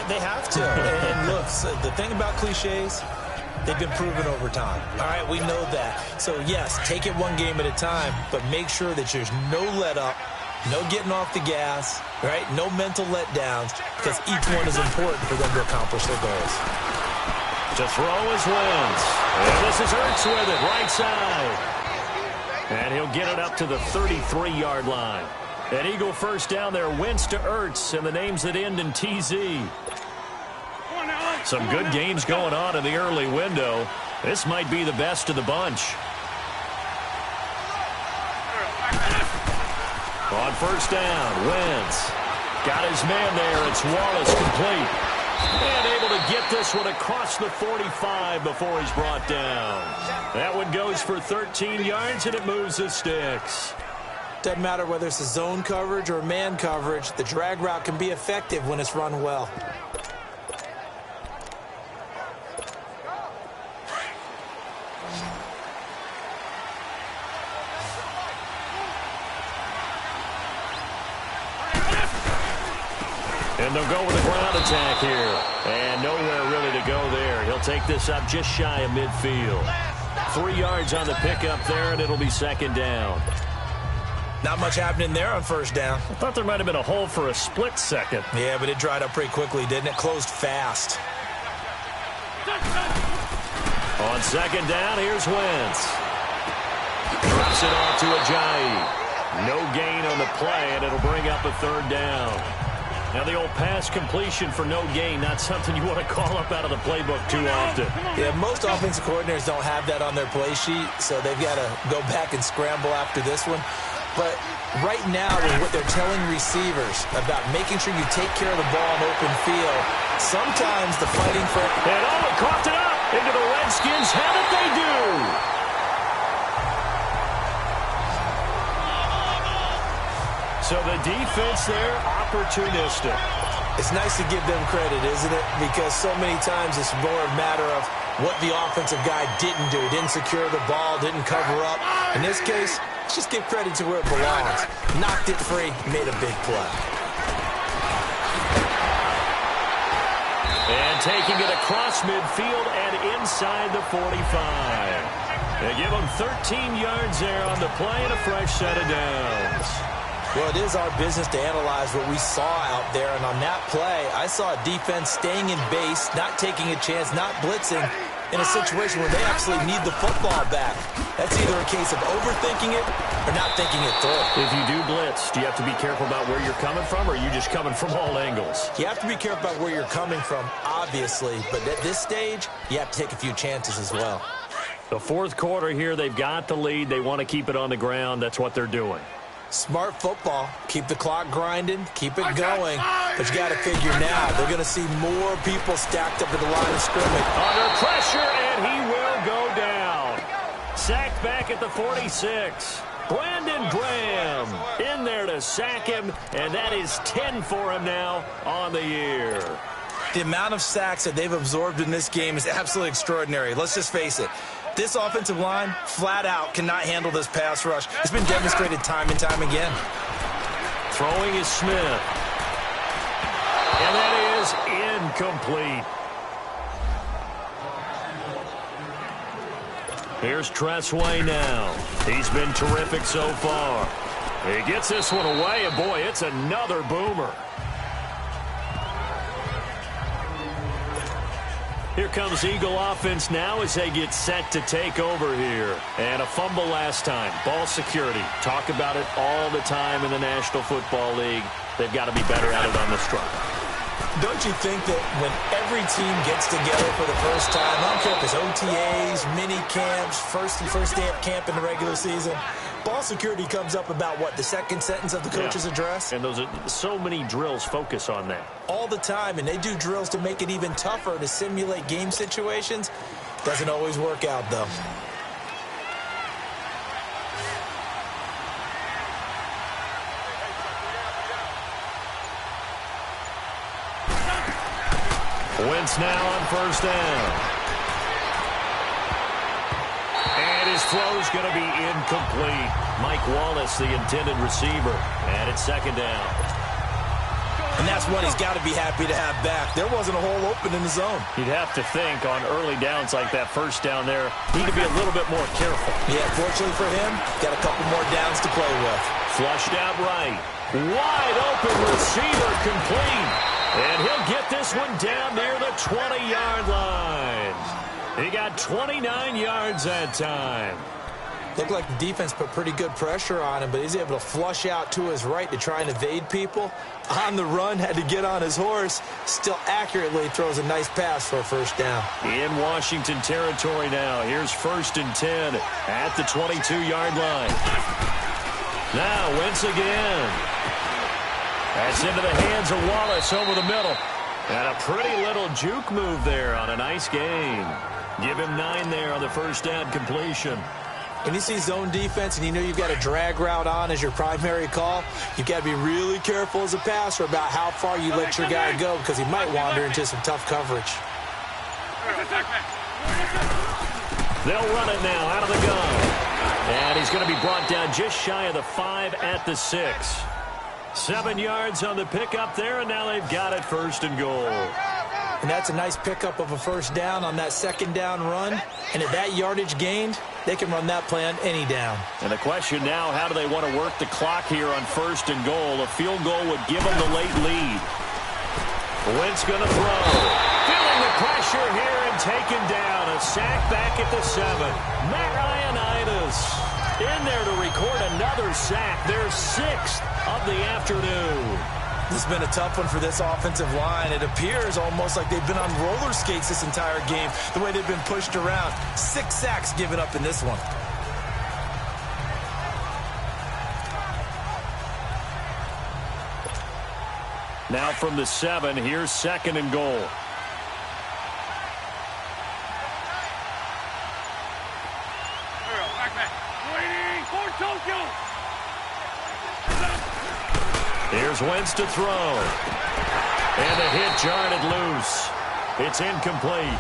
They have to. And look, so the thing about cliches, they've been proven over time. All right, we know that. So, yes, take it one game at a time, but make sure that there's no let-up, no getting off the gas, right? No mental letdowns, because each one is important for them to accomplish their goals. To throw is Wentz. And this is Ertz with it, right side. And he'll get it up to the 33-yard line. An Eagle first down there, Wentz to Ertz, and the names that end in TZ. Some good games going on in the early window. This might be the best of the bunch. On first down, Wentz. Got his man there. It's Wallace complete. And able to get this one across the 45 before he's brought down. That one goes for 13 yards, and it moves the sticks. Doesn't matter whether it's a zone coverage or man coverage, the drag route can be effective when it's run well. And they'll go with a ground attack here. And nowhere really to go there. He'll take this up just shy of midfield. 3 yards on the pickup there, and it'll be second down. Not much happening there on first down. I thought there might have been a hole for a split second. Yeah, but it dried up pretty quickly, didn't it? Closed fast. On second down, here's Wentz. Drops it off to Ajayi. No gain on the play, and it'll bring up a third down. Now, the old pass completion for no gain, not something you want to call up out of the playbook too often. Yeah, most offensive coordinators don't have that on their play sheet, so they've got to go back and scramble after this one. But right now, with what they're telling receivers about making sure you take care of the ball in open field, sometimes the fighting for... And they coughed it up into the Redskins. How did they do? So the defense there, opportunistic. It's nice to give them credit, isn't it? Because so many times it's more a matter of what the offensive guy didn't do. Didn't secure the ball, didn't cover up. In this case, let's just give credit to where it belongs. Knocked it free, made a big play. And taking it across midfield and inside the 45. They give them 13 yards there on the play and a fresh set of downs. Well, it is our business to analyze what we saw out there, and on that play, I saw a defense staying in base, not taking a chance, not blitzing, in a situation where they actually need the football back. That's either a case of overthinking it or not thinking it through. If you do blitz, do you have to be careful about where you're coming from, or are you just coming from all angles? You have to be careful about where you're coming from, obviously, but at this stage, you have to take a few chances as well. The fourth quarter here, they've got the lead. They want to keep it on the ground. That's what they're doing. Smart football. Keep the clock grinding. Keep it going. But you got to figure now, they're going to see more people stacked up at the line of scrimmage. Under pressure, and he will go down. Sacked back at the 46. Brandon Graham in there to sack him, and that is 10 for him now on the year. The amount of sacks that they've absorbed in this game is absolutely extraordinary. Let's just face it. This offensive line, flat out, cannot handle this pass rush. It's been demonstrated time and time again. Throwing is Smith. And that is incomplete. Here's Tressway now. He's been terrific so far. He gets this one away, and boy, it's another boomer. Here comes Eagle offense now as they get set to take over here. And a fumble last time. Ball security. Talk about it all the time in the National Football League. They've got to be better at it on this drive. Don't you think that when every team gets together for the first time, I don't care if it's OTAs, mini camps, first day of camp in the regular season, ball security comes up about, what, the second sentence of the coach's address? And those are so many drills focus on that. All the time, and they do drills to make it even tougher to simulate game situations. Doesn't always work out, though. Wentz now on first down. And his throw's going to be incomplete. Mike Wallace, the intended receiver. And it's second down. And that's what he's got to be happy to have back. There wasn't a hole open in the zone. You'd have to think on early downs like that first down there, he could be a little bit more careful. Yeah, fortunately for him, got a couple more downs to play with. Flushed out right. Wide open receiver complete. And he'll get this one down near the 20-yard line. He got 29 yards that time. Looked like the defense put pretty good pressure on him, but he's able to flush out to his right to try and evade people. On the run, had to get on his horse. Still accurately throws a nice pass for a first down. In Washington territory now. Here's 1st and 10 at the 22-yard line. Now Wentz again. That's into the hands of Wallace over the middle. And a pretty little juke move there on a nice gain. Give him 9 there on the first down completion. When you see zone defense and you know you've got a drag route on as your primary call, you've got to be really careful as a passer about how far you let your guy go because he might wander into some tough coverage. They'll run it now out of the gun. And he's going to be brought down just shy of the 5 at the 6. 7 yards on the pickup there, and now they've got it 1st and goal. And that's a nice pickup of a first down on that second down run. And at that yardage gained, they can run that play on any down. And the question now, how do they want to work the clock here on 1st and goal? A field goal would give them the late lead. Wentz going to throw. Feeling the pressure here and taken down. A sack back at the 7. Matt Ioannidis in there to record another sack. Their 6th of the afternoon. This has been a tough one for this offensive line. It appears almost like they've been on roller skates this entire game, the way they've been pushed around. 6 sacks given up in this one. Now from the 7, here's 2nd and goal. Here's Wentz to throw. And the hit jarred it loose. It's incomplete.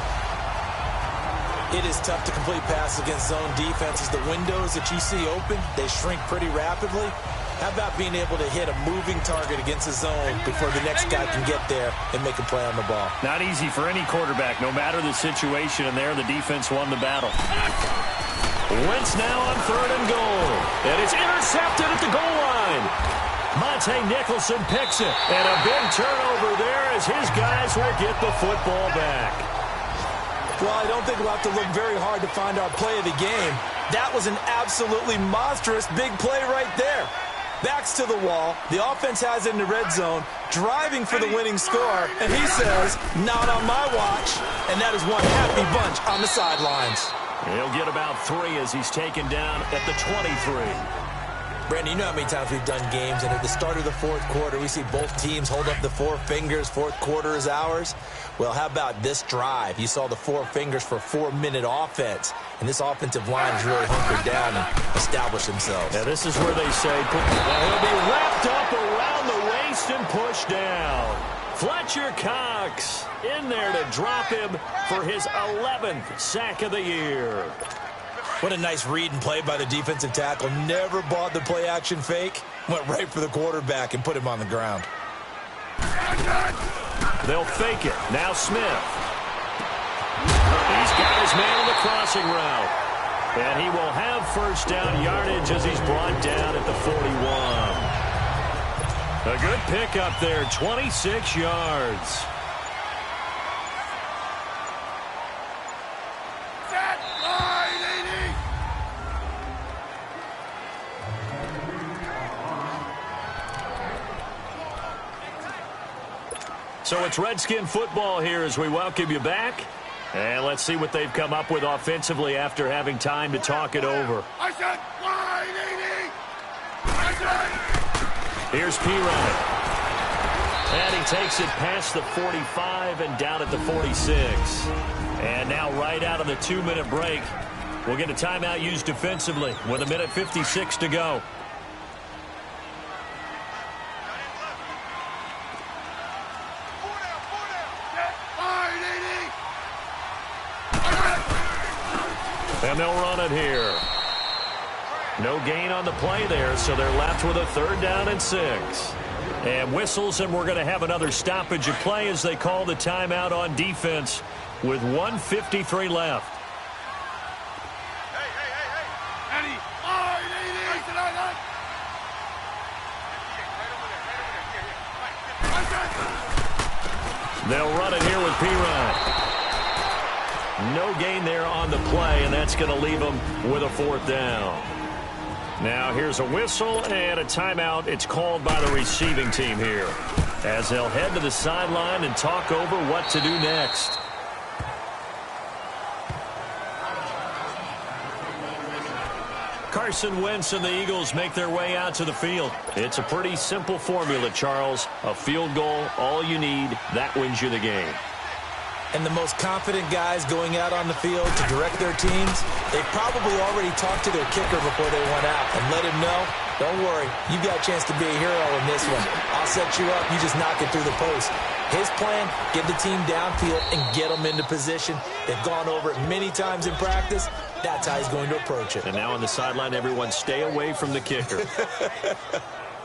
It is tough to complete passes against zone defenses. The windows that you see open, they shrink pretty rapidly. How about being able to hit a moving target against a zone before the next guy can get there and make a play on the ball? Not easy for any quarterback, no matter the situation, and there the defense won the battle. Wentz now on 3rd and goal. And it's intercepted at the goal line. Monte Nicholson picks it. And a big turnover there as his guys will get the football back. Well, I don't think we'll have to look very hard to find our play of the game. That was an absolutely monstrous big play right there. Backs to the wall. The offense has it in the red zone, driving for the winning score. And he says, not on my watch. And that is one happy bunch on the sidelines. He'll get about 3 as he's taken down at the 23. Brandon, you know how many times we've done games, and at the start of the 4th quarter, we see both teams hold up the 4 fingers, 4th quarter is ours. Well, how about this drive? You saw the 4 fingers for 4-minute offense, and this offensive line has really hunkered down and established themselves. Now, this is where they say he'll be wrapped up around the waist and pushed down. Fletcher Cox in there to drop him for his 11th sack of the year. What a nice read and play by the defensive tackle. Never bought the play-action fake. Went right for the quarterback and put him on the ground. They'll fake it. Now Smith. He's got his man on the crossing route. And he will have 1st down yardage as he's brought down at the 41. A good pickup there, 26 yards. So it's Redskin football here as we welcome you back. And let's see what they've come up with offensively after having time to talk it over. I said wide 80. I said. Here's P-Ryan. And he takes it past the 45 and down at the 46. And now right out of the 2-minute break, we'll get a timeout used defensively with 1:56 to go. And they'll run it here. No gain on the play there, so they're left with a 3rd down and 6. And whistles, and we're going to have another stoppage of play as they call the timeout on defense with 1:53 left. They'll run it here with P-Ryan. No gain there on the play, and that's going to leave them with a 4th down. Now here's a whistle and a timeout. It's called by the receiving team here as they'll head to the sideline and talk over what to do next. Carson Wentz and the Eagles make their way out to the field. It's a pretty simple formula, Charles. A field goal, all you need, that wins you the game. And the most confident guys going out on the field to direct their teams, they probably already talked to their kicker before they went out and let him know, don't worry, you got a chance to be a hero in this one. I'll set you up, you just knock it through the post. His plan, get the team downfield and get them into position. They've gone over it many times in practice. That's how he's going to approach it. And now on the sideline, everyone stay away from the kicker.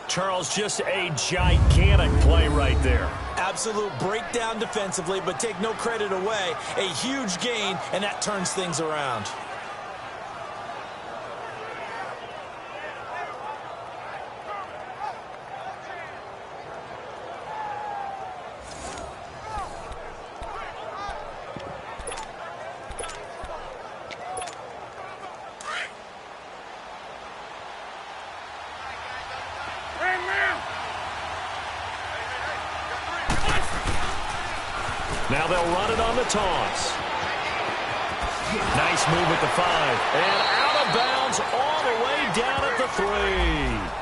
Charles, just a gigantic play right there. Absolute breakdown defensively, but take no credit away. A huge gain, and that turns things around. Now they'll run it on the toss. Nice move at the 5. And out of bounds all the way down at the 3.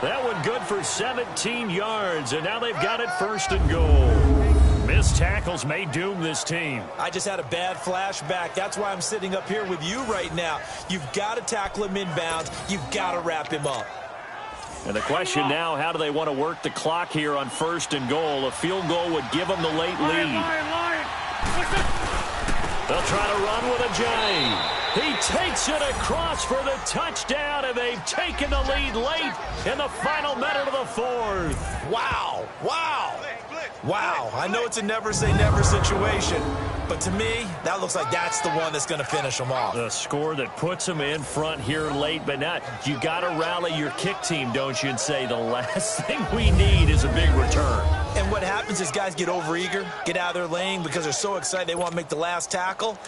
That one good for 17 yards, and now they've got it 1st and goal. Missed tackles may doom this team. I just had a bad flashback. That's why I'm sitting up here with you right now. You've got to tackle him inbounds. You've got to wrap him up. And the question now, how do they want to work the clock here on 1st and goal? A field goal would give them the late lead. They'll try to run with a J. He takes it across for the touchdown, and they've taken the lead late in the final minute of the 4th. Wow. Wow. Wow. I know it's a never-say-never situation, but to me, that looks like that's the one that's going to finish them off. The score that puts them in front here late, but not. You got to rally your kick team, don't you, and say the last thing we need is a big return. And what happens is guys get overeager, get out of their lane because they're so excited they want to make the last tackle.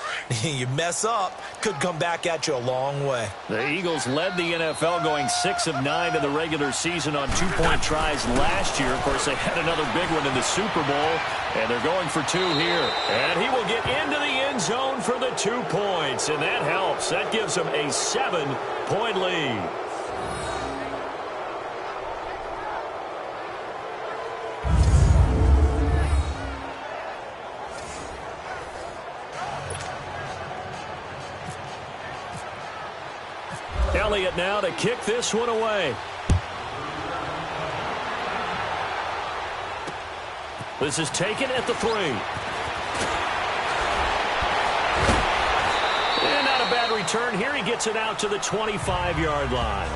You mess up, could come back at you a long way. The Eagles led the NFL going 6 of 9 in the regular season on 2-point tries last year. Of course, they had another big one in the Super Bowl, and they're going for 2 here. And he will get into the end zone for the 2 points, and that helps. That gives them a 7-point lead. Elliott now to kick this one away. This is taken at the 3. And not a bad return here. He gets it out to the 25-yard line.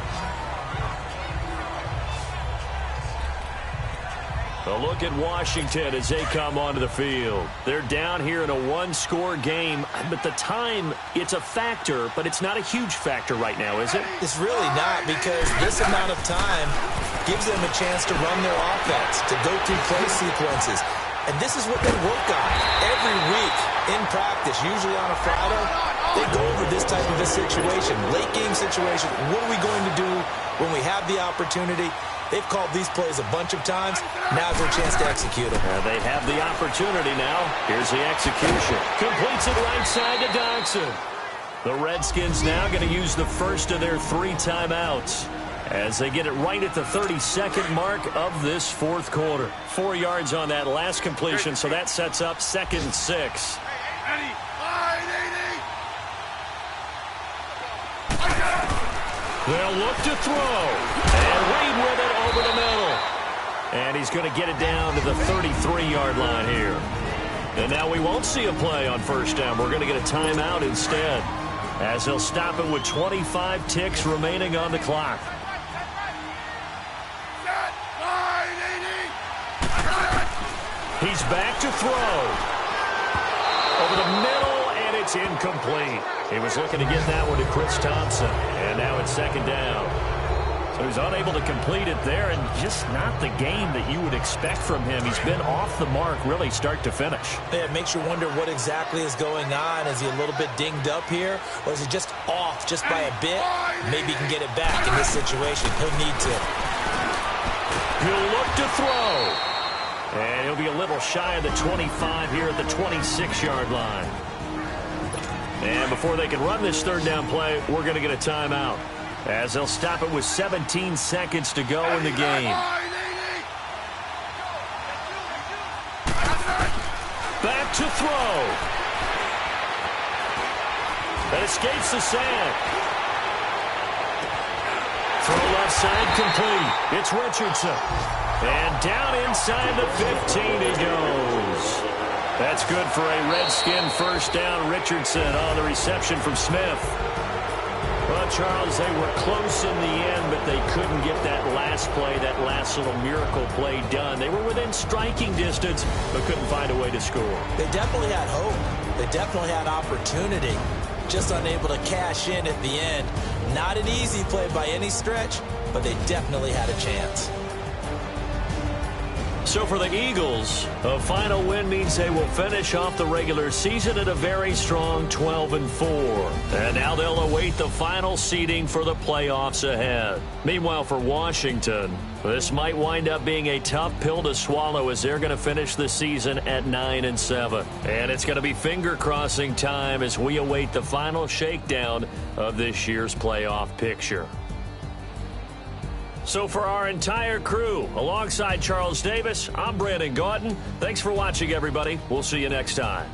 A look at Washington as they come onto the field. They're down here in a 1-score game, but the time, it's a factor, but it's not a huge factor right now, is it? It's really not, because this amount of time gives them a chance to run their offense, to go through play sequences. And this is what they work on every week in practice, usually on a Friday. They go over this type of a situation, late game situation. What are we going to do when we have the opportunity? They've called these plays a bunch of times. Now's their chance to execute them. They have the opportunity now. Here's the execution. Completes it right side to Dodson. The Redskins now going to use the first of their 3 timeouts as they get it right at the 32nd mark of this fourth quarter. 4 yards on that last completion, so that sets up 2nd and 6. They'll look to throw. And Reed with it over the middle. And he's going to get it down to the 33-yard line here. And now we won't see a play on first down. We're going to get a timeout instead, as he'll stop it with 25 ticks remaining on the clock. He's back to throw. Over the middle, and it's incomplete. He was looking to get that one to Chris Thompson, and now it's 2nd down. So he's unable to complete it there, and just not the game that you would expect from him. He's been off the mark really start to finish. Yeah, it makes you wonder what exactly is going on. Is he a little bit dinged up here, or is he just off just by a bit? Maybe he can get it back in this situation. He'll need to. He'll look to throw. And he'll be a little shy of the 25 here at the 26-yard line. And before they can run this 3rd down play, we're going to get a timeout, as they'll stop it with 17 seconds to go in the game. Back to throw. That escapes the sack. Throw left side complete. It's Richardson. And down inside the 15 he goes. That's good for a Redskin first down. Richardson on the reception from Smith. Well, Charles, they were close in the end, but they couldn't get that last play, that last little miracle play done. They were within striking distance, but couldn't find a way to score. They definitely had hope. They definitely had opportunity. Just unable to cash in at the end. Not an easy play by any stretch, but they definitely had a chance. So for the Eagles, a final win means they will finish off the regular season at a very strong 12-4. And now they'll await the final seeding for the playoffs ahead. Meanwhile, for Washington, this might wind up being a tough pill to swallow, as they're going to finish the season at 9-7. And it's going to be finger-crossing time as we await the final shakedown of this year's playoff picture. So for our entire crew, alongside Charles Davis, I'm Brandon Gaughton. Thanks for watching, everybody. We'll see you next time.